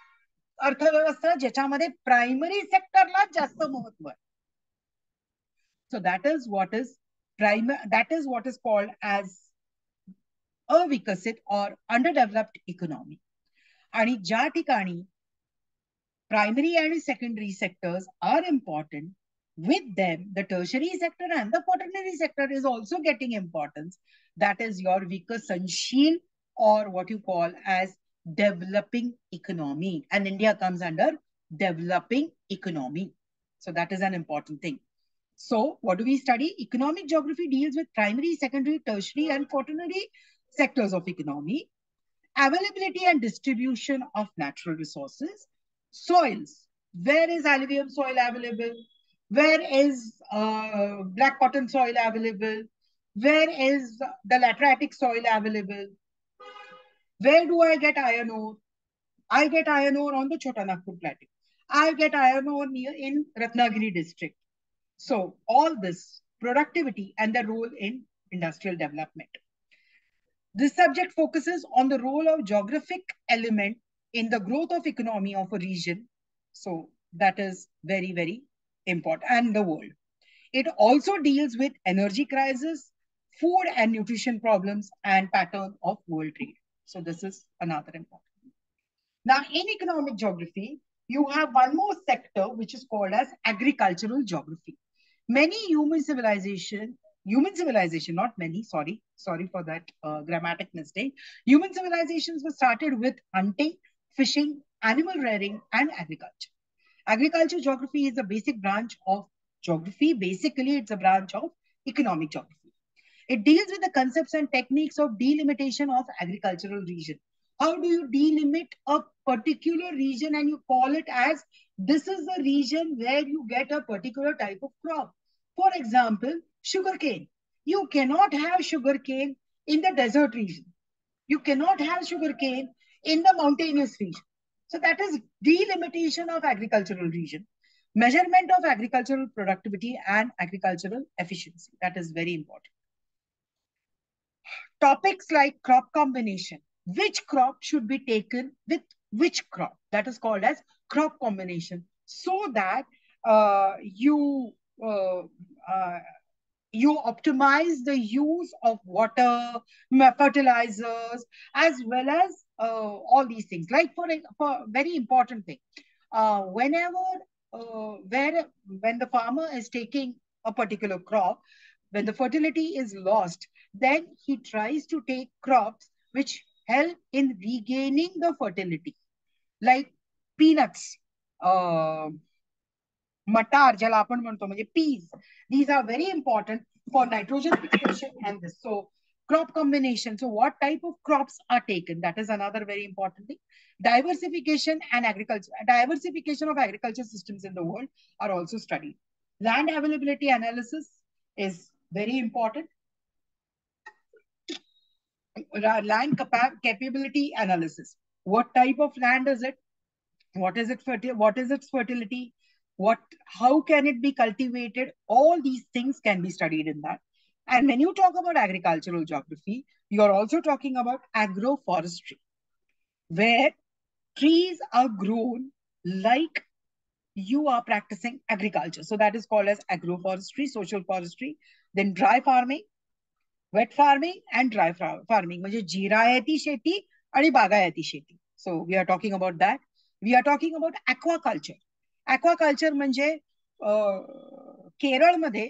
अर्थव्यवस्था ज्याच्यामध्ये प्रायमरी सेक्टरला जास्त महत्व आहे. सो that is what is called as अविकसित or underdeveloped economy. आणि ज्या ठिकाणी primary and secondary sectors are important, with them the tertiary sector and the quaternary sector is also getting importance. That is your vikasanshil, or what you call as developing economy, and India comes under developing economy. So that is an important thing. So what do we study? Economic geography deals with primary, secondary, tertiary, and quaternary sectors of economy. Availability and distribution of natural resources. Soils. Where is alluvium soil available? Where is black cotton soil available? Where is the lateritic soil available? Where do I get iron ore? I get iron ore on the Chota Nagpur Plateau. I get iron ore in Ratnagiri district. So all this productivity and the role in industrial development. This subject focuses on the role of geographic element in the growth of economy of a region. So that is very, very important, and the world. It also deals with energy crisis, food and nutrition problems, and pattern of world trade. So this is another important. Now, in economic geography, you have one more sector which is called as agricultural geography. Many human civilization, not many, sorry for that grammatic mistake. Human civilizations were started with hunting, fishing, animal rearing, and agriculture. Agriculture geography is a basic branch of geography. Basically, it's a branch of economic geography. It deals with the concepts and techniques of delimitation of agricultural region. How do you delimit a particular region and you call it as this is the region where you get a particular type of crop? For example, sugarcane. You cannot have sugarcane in the desert region. You cannot have sugarcane in the mountainous region. So that is delimitation of agricultural region, measurement of agricultural productivity and agricultural efficiency. That is very important. Topics like crop combination. Which crop should be taken with which crop? That is called as crop combination. So that you you optimize the use of water, fertilizers, as well as all these things. Like for very important thing, whenever when the farmer is taking a particular crop, when the fertility is lost, then he tries to take crops which help in regaining the fertility, like peanuts, मटार ज्याला आपण म्हणतो म्हणजे peas. These are very important for nitrogen fixation and this. So crop combination. So what type of crops are taken? That is another very important thing. Diversification of agriculture systems in the world are also studied. Land availability analysis is very important. Land capability analysis. What type of land is it? What is its fertility? How can it be cultivated? All these things can be studied in that. And when you talk about agricultural geography, you are also talking about agroforestry, where trees are grown like you are practicing agriculture. So that is called as agroforestry, social forestry. Then dry farming, wet farming and dry farming. म्हणजे जिरायती शेती आणि बागायती शेती. So we are talking about that. We are talking about aquaculture. Aquaculture म्हणजे केरळमध्ये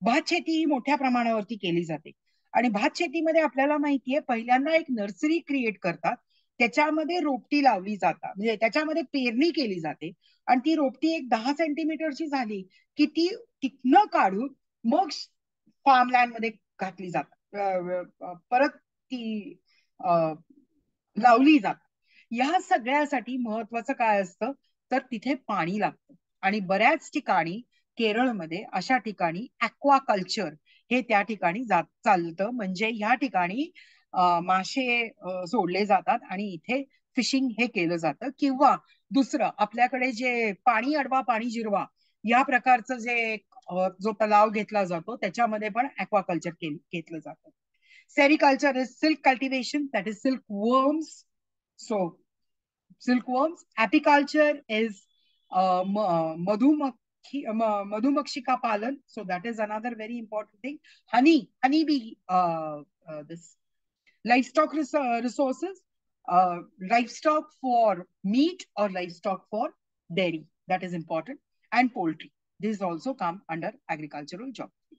भात शेती ही मोठ्या प्रमाणावरती केली जाते. आणि भात शेतीमध्ये आपल्याला माहितीये पहिल्यांदा एक नर्सरी क्रिएट करतात, त्याच्यामध्ये रोपटी लावली जातात, म्हणजे त्याच्यामध्ये पेरणी केली जाते आणि ती रोपटी एक 10 सेंटीमीटरची झाली की ती तिथनं काढून मग फार्मलँड मध्ये घातली जातात, परत ती लावली जातात. या सगळ्यासाठी महत्वाचं काय असतं तर तिथे पाणी लागतं. आणि बऱ्याच ठिकाणी केरळमध्ये अशा ठिकाणी ॲक्वाकल्चर हे त्या ठिकाणी चालतं. म्हणजे ह्या ठिकाणी मासे सोडले जातात आणि इथे फिशिंग हे केलं जातं. किंवा दुसरं आपल्याकडे जे पाणी अडवा पाणी जिरवा या प्रकारचं जे जो तलाव घेतला जातो त्याच्यामध्ये पण ॲक्वाकल्चर घेतलं जातं. Sericulture is silk cultivation, that is silk worms. So silkworms. Apiculture is madhumakshika palan. So that is another very important thing. Honeybee, this livestock resources, livestock for meat or livestock for dairy. That is important. And poultry. These also come under agricultural geography.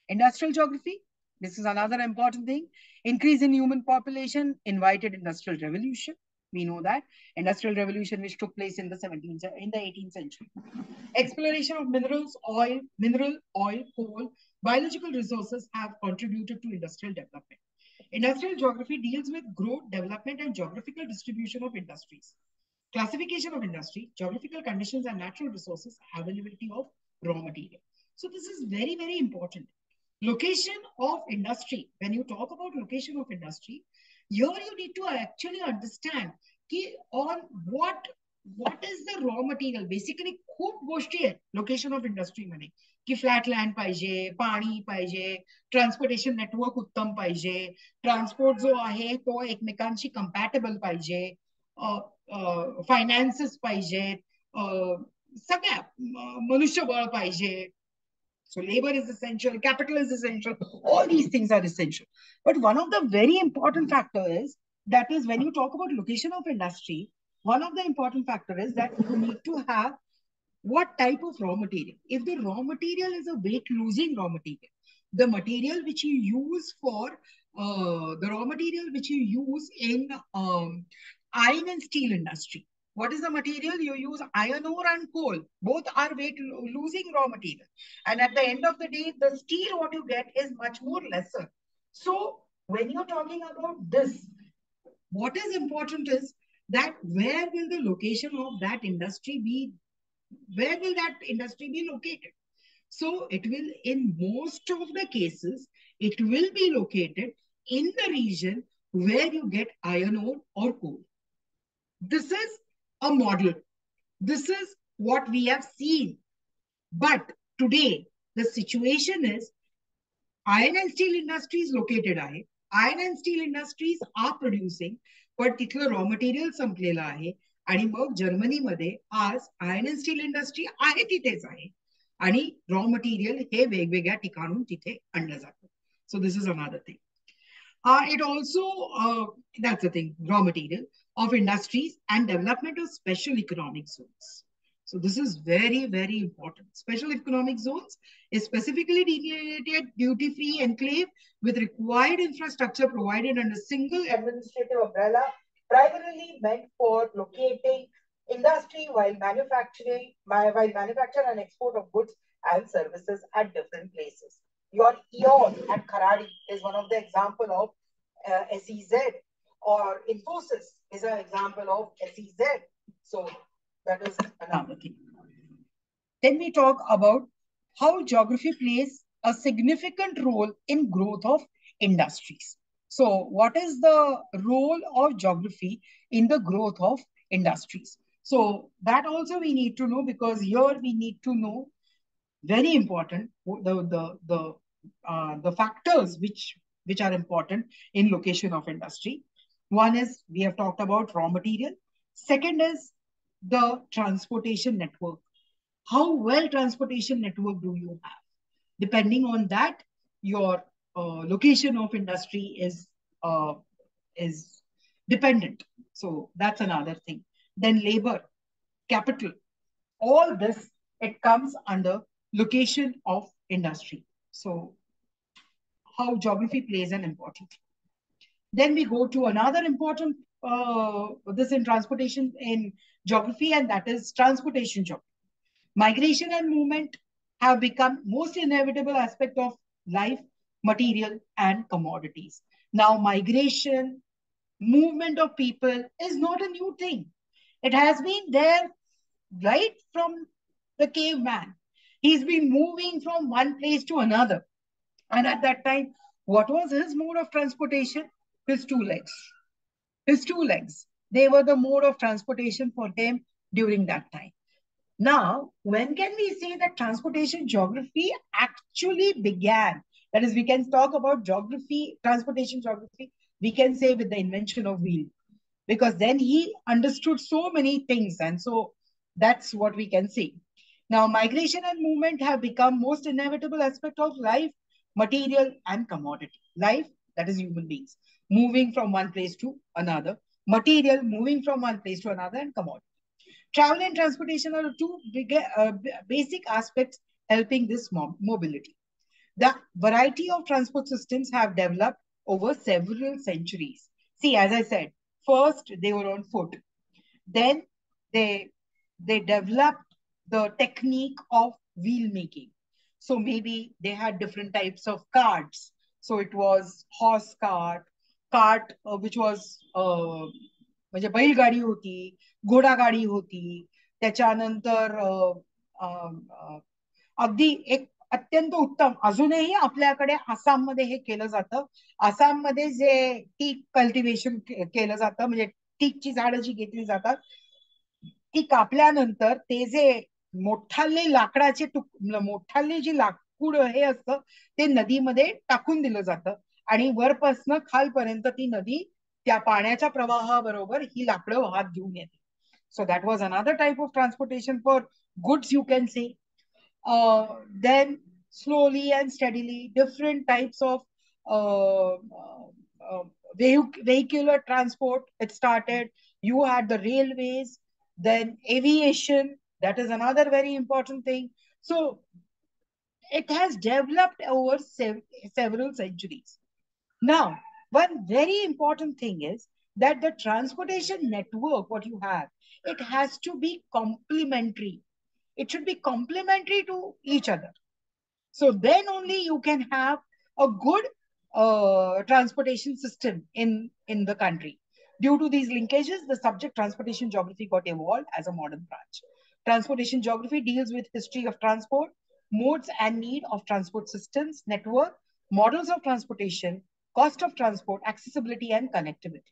Industrial geography. This is another important thing. Increase in human population invited industrial revolution. We know that industrial revolution which took place in the 18th century. Exploration of mineral oil, coal, biological resources have contributed to industrial development. Industrial geography deals with growth, development, and geographical distribution of industries. Classification of industry, geographical conditions and natural resources, availability of raw material. So this is very, very important. Location of industry. When you talk about location of industry, here you need to actually understand on what is the raw material. Basically खूप गोष्टी आहेत location of industry मध्ये, की flat land पाहिजे, पाणी पाहिजे, transportation network उत्तम पाहिजे, ट्रान्सपोर्ट जो आहे तो एकमेकांशी कंपॅटेबल पाहिजे, फायनान्सेस पाहिजेत, सगळ्या मनुष्यबळ पाहिजे. So labor is essential, capital is essential, all these things are essential. But one of the very important factor is, that is when you talk about location of industry, one of the important factor is that you need to have what type of raw material. If the raw material is a weight losing raw material, the material which you use for, the raw material which you use in iron and steel industry, what is the material you use? Iron ore and coal. Both are weight losing raw material. And at the end of the day, the steel what you get is much more lesser. So when you're talking about this, what is important is that where will the location of that industry be? Where will that industry be located? So it will, in most of the cases, it will be located in the region where you get iron ore or coal. This is a model. This is what we have seen. But today, the situation is iron and steel industries located आहे. Iron and steel industries are producing, पण तिथलं raw material संपलेलं आहे. आणि मग जर्मनीमध्ये आज iron and still industry आहे तिथेच आहे. आणि रॉ मटेरियल हे वेगवेगळ्या ठिकाणून तिथे आणलं जातं. सो this is another thing. It also, that's the thing, raw material of industries and development of special economic zones. So this is very, very important. Special economic zones is specifically delineated duty-free enclave with required infrastructure provided under single administrative umbrella, primarily meant for locating industry while manufacture and export of goods and services at different places. Your EON at Kharadi is one of the example of SEZ, or Infosys is an example of SEZ. So that is another thing. Then we talk about how geography plays a significant role in growth of industries. So what is the role of geography in the growth of industries? So that also we need to know, because here we need to know, very important, the factors which are important in location of industry. One is, we have talked about raw material. Second is the transportation network. How well transportation network do you have? Depending on that, your location of industry is dependent. So that's another thing. Then labor, capital, all this, it comes under location of industry. So how geography plays an important. Then we go to another important this in transportation in geography, and that is transportation geography. Migration and movement have become most inevitable aspect of life, material, and commodities. Now, migration, movement of people is not a new thing. It has been there right from the caveman. He's been moving from one place to another. And at that time, what was his mode of transportation? His two legs. His two legs. They were the mode of transportation for him during that time. Now, when can we say that transportation geography actually began? That is, we can talk about geography, transportation geography, we can say with the invention of wheel. Because then he understood so many things. And so that's what we can say. Now, migration and movement have become most inevitable aspect of life, material, and commodity. Life, that is human beings, moving from one place to another. Material, moving from one place to another, and commodity. Travel and transportation are two basic aspects helping this mobility. The variety of transport systems have developed over several centuries. See, as I said, first they were on foot. Then they developed the technique of wheel making. So maybe they had different types of carts. So it was horse cart, which was म्हणजे बैलगाडी होती, घोडागाडी होती, त्याच्यानंतर अगदी एक अत्यंत उत्तम, अजूनही आपल्याकडे आसाममध्ये हे केलं जातं. आसाममध्ये जे टीक कल्टिवेशन केलं जातं, म्हणजे टीकची झाडं जी घेतली जातात, ती कापल्यानंतर ते जे मोठाले लाकडाचे मोठाले जे लाकूड हे असतं ते नदीमध्ये टाकून दिलं जातं आणि वरपासनं खालपर्यंत ती नदी त्या पाण्याच्या प्रवाहाबरोबर ही लाकडं वाहत घेऊन येते. So that was another type of transportation for goods, you can say. Then slowly and steadily different types of vehicular transport it started. You had the railways, then aviation, that is another very important thing. So it has developed over several centuries. Now, one very important thing is that the transportation network, what you have, it has to be complementary. It should be complementary to each other. So then only you can have a good transportation system in the country. Due to these linkages, the subject transportation geography got evolved as a modern branch. Transportation geography deals with history of transport, modes and need of transport systems, network, models of transportation, cost of transport, accessibility and connectivity.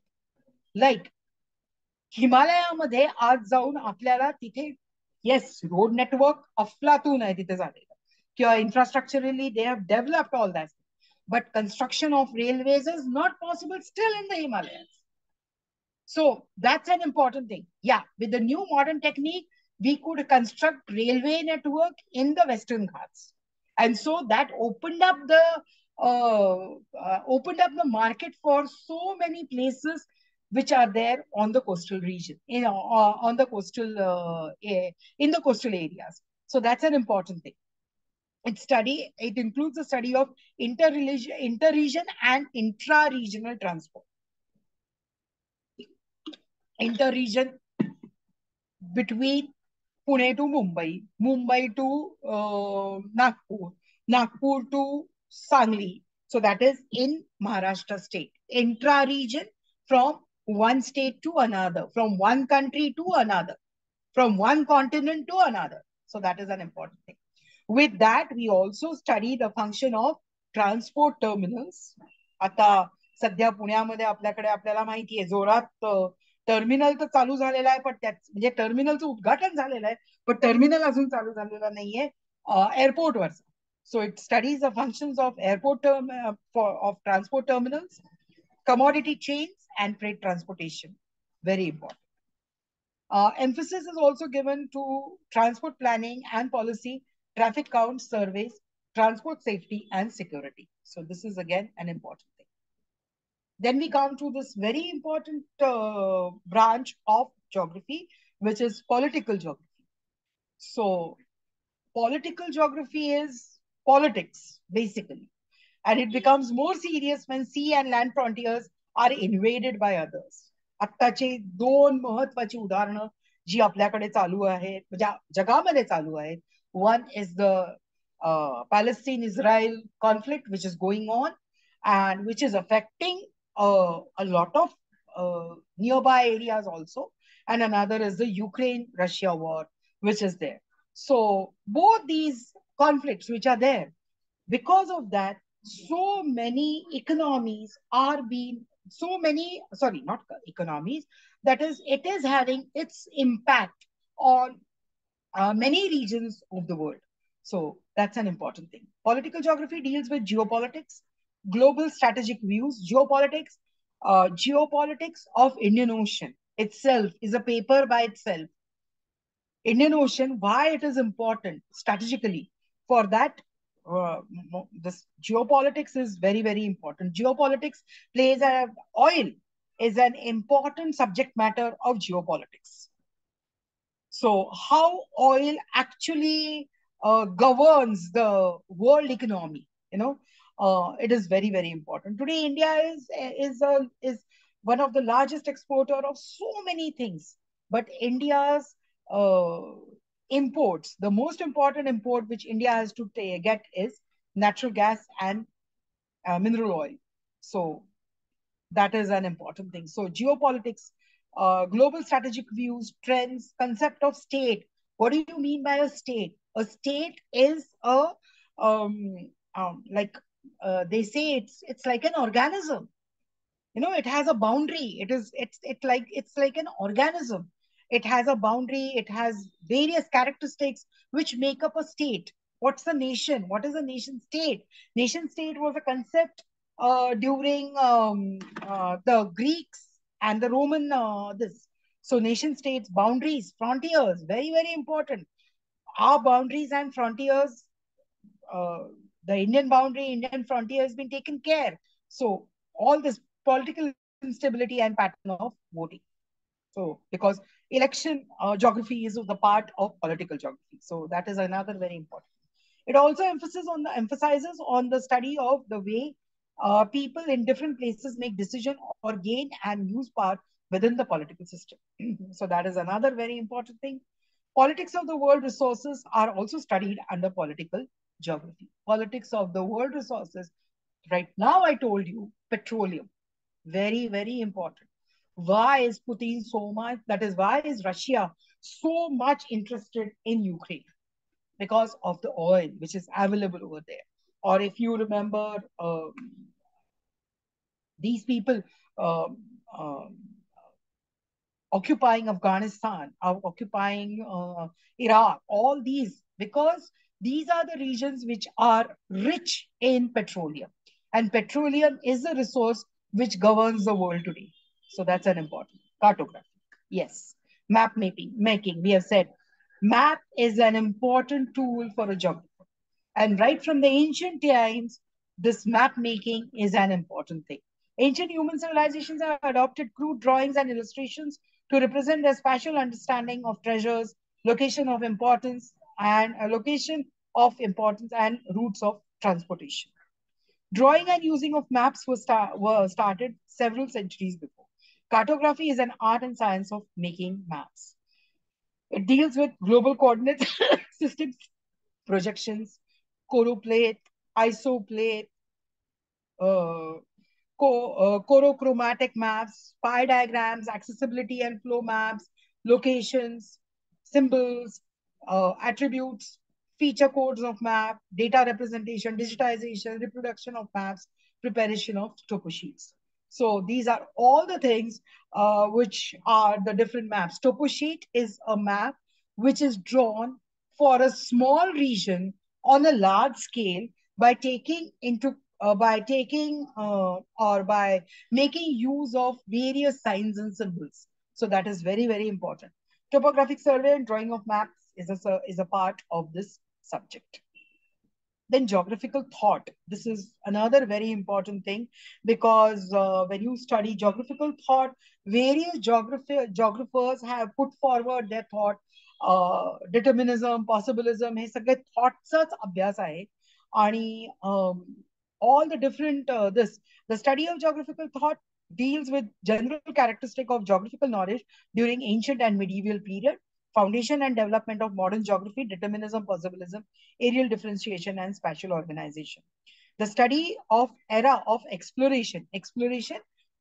Like हिमालयामध्ये आज जाऊन आपल्याला तिथे yes road network अफलातून आहे तिथे झालेलं किंवा infrastructurally they have developed all that but construction of railways is not possible still in the Himalayas. So that's an important thing. Yeah, with the new modern technique, we could construct railway network in the Western Ghats. And so that opened up the market for so many places which are there on the coastal region, on the coastal, in the coastal areas. So that's an important thing. It includes the study of inter-region and intra-regional transport. Inter-region between Pune to Mumbai, Mumbai to Nagpur, Nagpur to Sangli. So that is in Maharashtra state. Intra-region from one state to another, from one country to another, from one continent to another. So that is an important thing. With that, we also study the function of transport terminals. आता सध्या पुण्यामध्ये आपल्याकडे आपल्याला माहिती आहे जोरात terminal तर चालू झालेला आहे, पण त्यात म्हणजे टर्मिनलचं उद्घाटन झालेलं आहे, पण टर्मिनल अजून चालू झालेला नाहीये एअरपोर्टवर. So it studies the functions of of transport terminals, commodity chains, and freight transportation. Very important. Emphasis is also given to transport planning and policy, traffic count surveys, transport safety and security. So this is again an important thing. Then we come to this very important branch of geography, which is political geography. So political geography is politics, basically. And it becomes more serious when sea and land frontiers are invaded by others. आत्ताचे दोन महत्वाची उदाहरणं जी आपल्याकडे चालू आहेत, म्हणजे जगामध्ये चालू आहेत. One is the Palestine-Israel conflict, which is going on and which is affecting a lot of nearby areas also. And another is the Ukraine-Russia war, which is there. So both these conflicts which are there, because of that, so many economies are being, not economies, that is, it is having its impact on many regions of the world. So that's an important thing. Political geography deals with geopolitics, global strategic views, geopolitics. Geopolitics of Indian Ocean itself is a paper by itself. Indian Ocean, why it is important strategically. For that, this geopolitics is very, very important. Geopolitics oil is an important subject matter of geopolitics. So how oil actually governs the world economy, it is very, very important. Today, India is one of the largest exporter of so many things, but India's imports, the most important import which India has to get is natural gas and mineral oil. So that is an important thing. So geopolitics, global strategic views, trends, concept of state. What do you mean by a state? A state is they say it's like an organism. It has a boundary. It's like an organism. It has a boundary. It has various characteristics which make up a state. What's the nation? What is a nation state? Nation state was a concept during the Greeks and the Roman this. So nation states, boundaries, frontiers, very, very important. Our boundaries and frontiers, the Indian boundary, Indian frontier has been taken care. So all this political instability and pattern of voting. So because election geography is the part of political geography. So that is another very important. It also emphasizes on the study of the way people in different places make decision or gain and use power within the political system. So that is another very important thing. Politics of the world resources are also studied under political geography. Politics of the world resources. Right now, I told you petroleum. Very, very important. Why is Putin so much? That is, why is Russia so much interested in Ukraine? Because of the oil which is available over there. Or if you remember, These people uh, uh, occupying Afghanistan, occupying Iraq, all these, because these are the regions which are rich in petroleum. And petroleum is the resource which governs the world today. So that's an important cartography. Yes. Making. We have said map is an important tool for a geographer. And right from the ancient times, this map making is an important thing. Ancient human civilizations have adopted crude drawings and illustrations to represent their spatial understanding of treasures, location of importance, and location of importance and routes of transportation. Drawing and using of maps were started several centuries before. Cartography is an art and science of making maps. It deals with global coordinate systems, projections, choroplate, isoplate, uh, chorochromatic maps, pie diagrams, accessibility and flow maps, locations, symbols, attributes, feature codes of map, data representation, digitization, reproduction of maps, preparation of topo sheets. So these are all the things which are the different maps. Topo sheet is a map which is drawn for a small region on a large scale by making use of various signs and symbols. So that is very, very important. Topographic survey and drawing of maps is a part of this subject. Then geographical thought. This is another very important thing, because when you study geographical thought, various geographers have put forward their thought. Determinism, possibilism, हे सगळे थॉटचाच अभ्यास आहे. आणि all the different this the study of geographical thought deals with general characteristic of geographical knowledge during ancient and medieval period, foundation and development of modern geography, determinism, possibilism, areal differentiation, and spatial organization. The study of era of exploration,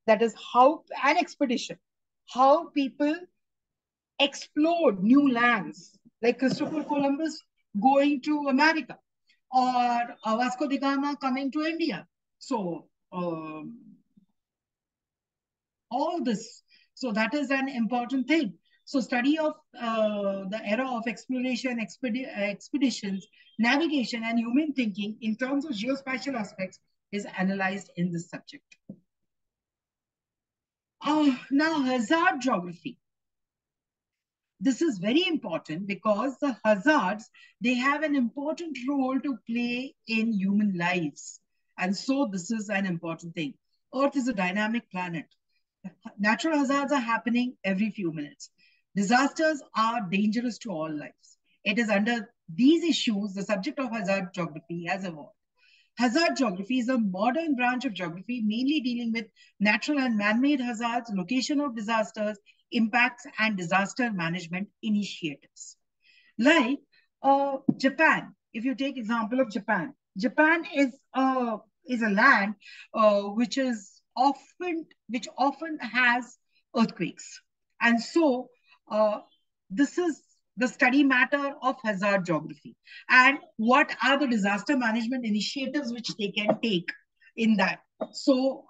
that is how an expedition, how people explored new lands, like Christopher Columbus going to America, or Vasco da Gama coming to India. So all this. So that is an important thing. So study of the era of exploration, expeditions, navigation, and human thinking in terms of geospatial aspects is analyzed in this subject. Now, hazard geography. This is very important because the hazards, they have an important role to play in human lives. And so this is an important thing. Earth is a dynamic planet. Natural hazards are happening every few minutes. Disasters are dangerous to all lives. It is under these issues the subject of hazard geography has evolved. Hazard geography is a modern branch of geography mainly dealing with natural and man-made hazards, location of disasters, impacts, and disaster management initiatives. Like Japan, if you take example of Japan, Japan is a land which often has earthquakes, and so this is the study matter of hazard geography, and what are the disaster management initiatives which they can take in that. So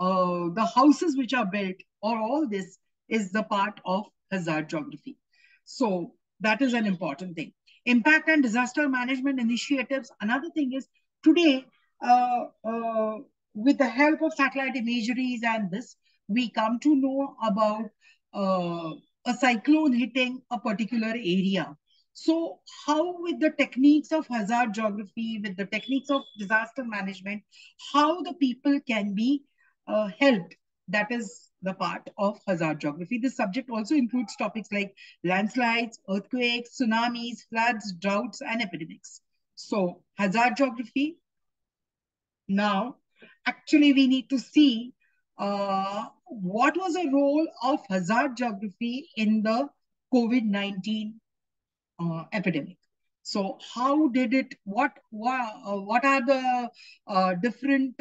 the houses which are built, or all this is the part of hazard geography. So that is an important thing. Impact and disaster management initiatives. Another thing is today, with the help of satellite imageries and this, we come to know about a cyclone hitting a particular area. So how, with the techniques of hazard geography, with the techniques of disaster management, how the people can be helped, that is the part of hazard geography. This subject also includes topics like landslides, earthquakes, tsunamis, floods, droughts, and epidemics. So hazard geography. Now, actually, we need to see what was the role of hazard geography in the COVID-19 epidemic. So how did it, what are the different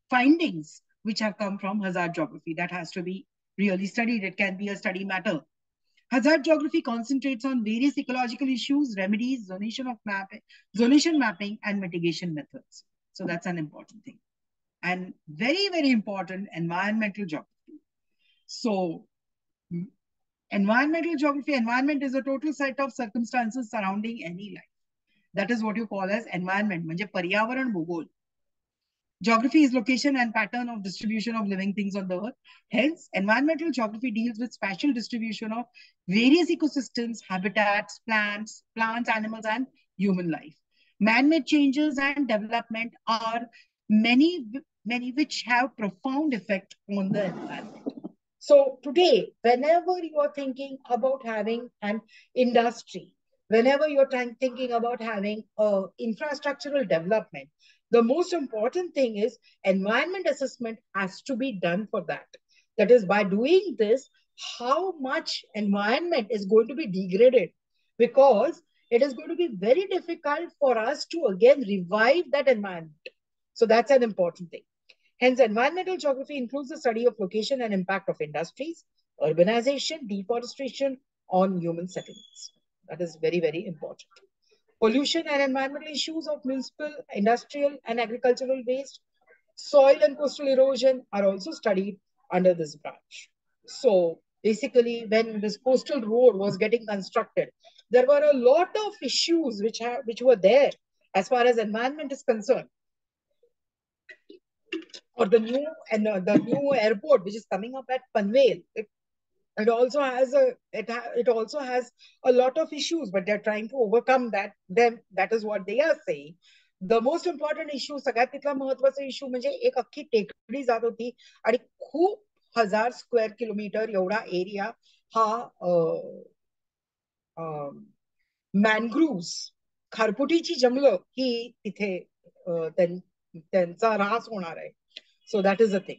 findings which have come from hazard geography? That has to be really studied. It can be a study matter. Hazard geography concentrates on various ecological issues, remedies, zonation mapping, and mitigation methods. So that's an important thing. and very, very important, environmental geography. So, environmental geography, environment is a total set of circumstances surrounding any life. That is what you call as environment, म्हणजे पर्यावरण भूगोल. Geography is location and pattern of distribution of living things on the earth. Hence, environmental geography deals with spatial distribution of various ecosystems, habitats, plants, animals, and human life. Man-made changes and development are many which have profound effect on the environment. So today, whenever you are thinking about having an industry, whenever you're thinking about having infrastructural development, the most important thing is environment assessment has to be done for that. That is, by doing this, how much environment is going to be degraded, because it is going to be very difficult for us to again revive that environment. So that's an important thing. Hence, environmental geography includes the study of location and impact of industries, urbanization, deforestation on human settlements. That is very, very important. Pollution and environmental issues of municipal, industrial, and agricultural waste, soil and coastal erosion are also studied under this branch. So basically, when this coastal road was getting constructed, there were a lot of issues which were there as far as environment is concerned. Or the new airport which is coming up at Panvel, it also has a lot of issues, but they're trying to overcome that. That is what they are saying. The most important issue, सगळ्यात तिथला महत्वाचा issue म्हणजे एक अख्खी टेकडी जात होती आणि खूप 1000 स्क्वेअर किलोमीटर एवढा एरिया हा मॅनग्रुव्स, खारपुटीची जंगलं ही तिथे त्यांचा ऱ्हास होणार आहे. So that is the thing.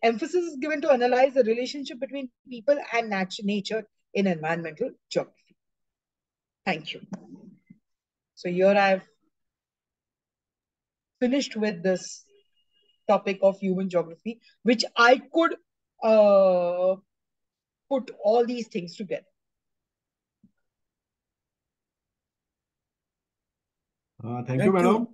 Emphasis is given to analyze the relationship between people and nature in environmental geography. Thank you. So here I have finished with this topic of human geography, which I could put all these things together. Thank you, madam.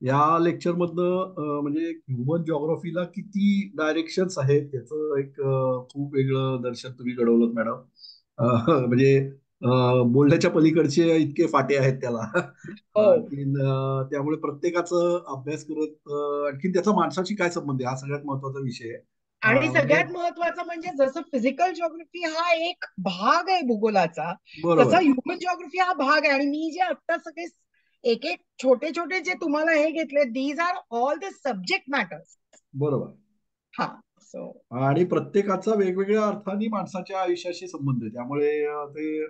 या lecture मधनं म्हणजे human जिओग्राफीला किती directions आहेत त्याचं एक खूप वेगळं दर्शन तुम्ही घडवलं मॅडम. म्हणजे बोलण्याच्या पलीकडचे इतके फाटे आहेत त्याला. त्यामुळे प्रत्येकाचं अभ्यास करत आणखी त्याचा माणसाशी काय संबंध आहे हा सगळ्यात महत्वाचा विषय आहे. आणि सगळ्यात महत्वाचं म्हणजे जसं फिजिकल जिओग्राफी हा एक भाग आहे भूगोलाचा, तसा ह्युमन जिओग्राफी हा भाग आहे. आणि मी जे आता सगळे एक एक छोटे छोटे जे तुम्हाला हे घेतले, these are all the subject matters. बरोबर. हा. सो आणि प्रत्येकाचा वेगवेगळ्या अर्थाने माणसाच्या आयुष्याशी संबंध आहे. त्यामुळे ते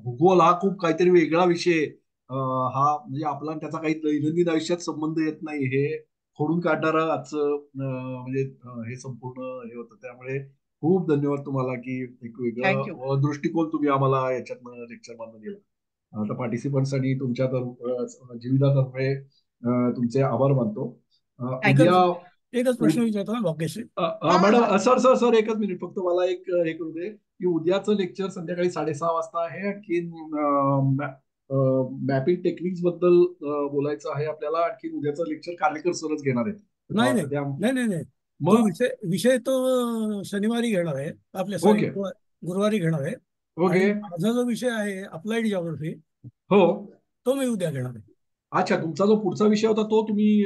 भूगोल हा खूप काहीतरी वेगळा विषय हा म्हणजे आपला त्याचा काही दैनंदिन आयुष्यात संबंध येत नाही हे खोडून काढणारं आजचं म्हणजे हे संपूर्ण हे होतं. त्यामुळे खूप धन्यवाद तुम्हाला की एक वेगळं दृष्टिकोन तुम्ही आम्हाला याच्यातनं लेक्चर मधून दिला. आता पार्टिसिपंट्स आणि तुमच्या जीवितातर्फे तुमचे आभार मानतो. एकच प्रश्न विचारतो भाग्यश्री. मॅडम सर एकच मिनिट फक्त मला एक हे करू दे की उद्याचं लेक्चर संध्याकाळी 6:30 वाजता आहे. आणखी मॅपिंग टेक्निक्स बद्दल बोलायचं आहे आपल्याला. आणखी उद्याचं लेक्चर कार्लेकर सरच घेणार आहेत. नाही मग विषय तो शनिवारी घेणार आहे आपल्या गुरुवारी घेणार आहे. ओके. माझा जो विषय आहे अप्लाइड जिओग्राफी हो तो मी उद्या घेणार आहे. अच्छा, तुमचा जो पुढचा विषय होता तो तुम्ही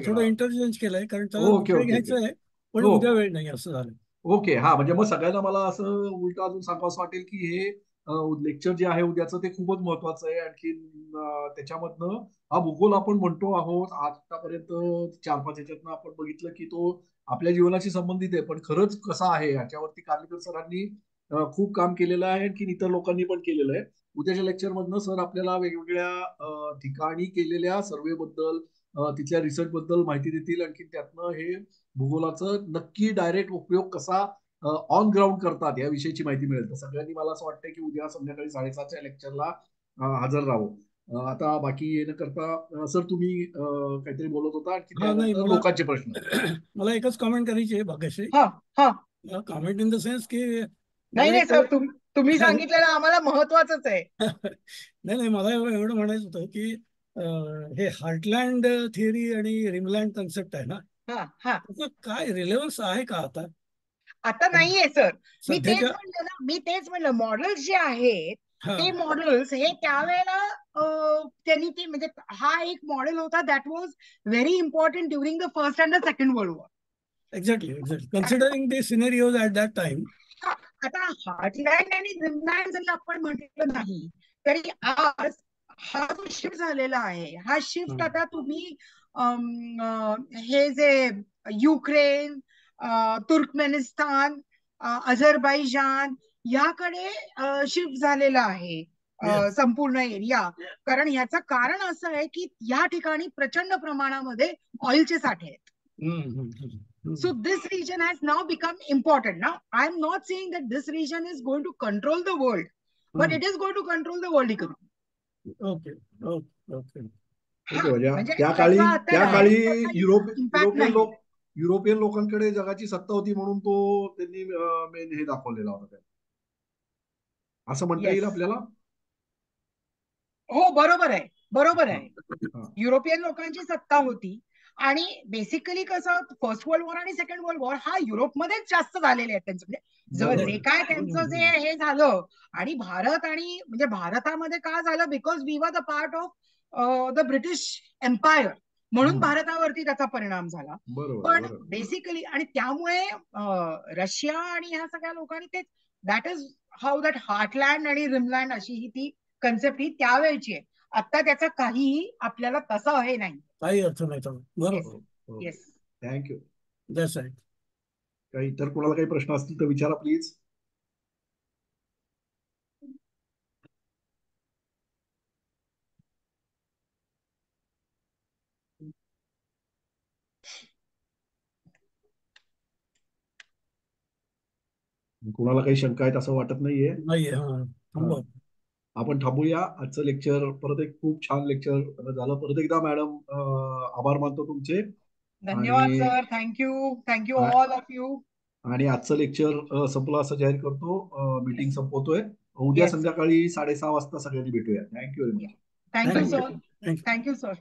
थोडं इंटेलिजन्स केलाय कारण त्याला घ्यायचं आहे पण उद्या वेळ नाही असं झालं. ओके. हा म्हणजे मग सगळ्यांना मला असं उलट अजून सांगावं वाटेल की हे लेक्चर जे आहे उद्याचं ते खूपच महत्वाचं आहे. आणखी त्याच्यामधनं हा भूगोल आपण म्हणतो आहोत आतापर्यंत 4-5 याच्यातनं आपण बघितलं की तो आपल्या जीवनाशी संबंधित आहे, पण खरंच कसा आहे याच्यावरती कार्लेकर सरांनी खूप काम केलेलं आहे. आणखी इतर लोकांनी पण केलेलं आहे. उद्याच्या लेक्चर मधनं सर आपल्याला वेगवेगळ्या ठिकाणी केलेल्या सर्वे बद्दल तिथल्या रिसर्च बद्दल माहिती देतील. आणखी त्यातनं हे भूगोलाचं नक्की डायरेक्ट उपयोग कसा ऑन ग्राउंड करतात या विषयीची माहिती मिळेल. तर सगळ्यांनी मला असं वाटतं की उद्या संध्याकाळी 7:30च्या लेक्चरला हजर राहावं. आता बाकी येणं करता सर तुम्ही काहीतरी बोलत होता की लोकांचे प्रश्न. मला एकच कमेंट करायची आहे Bhagyashree. Comment in the sense की नाही सर तुम्ही सांगितलेलं आम्हाला महत्वाचंच आहे. नाही मला एवढं म्हणायचं होतं की हे हार्टलँड थिअरी आणि रिमलँड कन्सेप्ट आहे ना, हा हा त्याचं काय रिलेव्हन्स आहे का आता आता नाहीये सर. सध्याच्या? मी तेच म्हणलं मॉडेल्स जे आहेत हा ते मॉडेल्स हे त्यावेळेला त्यांनी ते म्हणजे हा एक मॉडेल होता that was very important during the first and the second world war. Exactly considering the scenarios at that time. आता हार्टलँड आणि रिमलँड जरी आपण म्हटलं नाही तरी आज हा जो शिफ्ट झालेला आहे हा शिफ्ट आता तुम्ही हे जे युक्रेन, तुर्कमेनिस्तान, अझरबैजान याकडे शिफ्ट झालेला आहे संपूर्ण एरिया. कारण याचं कारण असं आहे की या ठिकाणी प्रचंड प्रमाणामध्ये ऑइलचे साठे आहेत. So this region has now become important. Now, I'm not saying that this region is going to control the world, but it is going to control the world economy. Okay okay okay. म्हणजे त्या काळी European लोकांकडे जगाची सत्ता होती म्हणून तो त्यांनी मेन हे दाखवलेला होता असं म्हणता येईल आपल्याला. हो बरोबर आहे बरोबर आहे. युरोपियन लोकांची सत्ता होती आणि बेसिकली कसं फर्स्ट वर्ल्ड वॉर आणि सेकंड वर्ल्ड वॉर हा युरोपमध्येच जास्त झालेले आहेत त्यांचं. म्हणजे जे काय त्यांचं जे हे झालं आणि भारत आणि म्हणजे भारतामध्ये का झालं because we were the part of the British empire म्हणून भारतावरती त्याचा परिणाम झाला. पण बेसिकली आणि त्यामुळे रशिया आणि ह्या सगळ्या लोकांनी ते दॅट इज हाऊ दॅट हार्टलँड आणि रिमलँड अशी ही ती कन्सेप्ट ही त्यावेळची आहे. आता त्याचा काहीही आपल्याला तसा हे नाही, काही अर्थ नाही. बरोबर. Yes thank you. That's right. काही इतर कोणाला काही प्रश्न असतील तर विचारा प्लीज. कोणाला काही शंका आहेत असं वाटत नाहीये. आपण थांबूया. आजचं लेक्चर परत एक खूप छान लेक्चर झालं. परत एकदा मॅडम आभार मानतो तुमचे. धन्यवाद sir. Thank you all of you. आणि आजचं लेक्चर संपलं असं जाहीर करतो. मीटिंग संपवतोय. उद्या संध्याकाळी 6:30 वाजता सगळ्यांनी भेटूया. Thank you very much. Thank you sir. Thank you sir.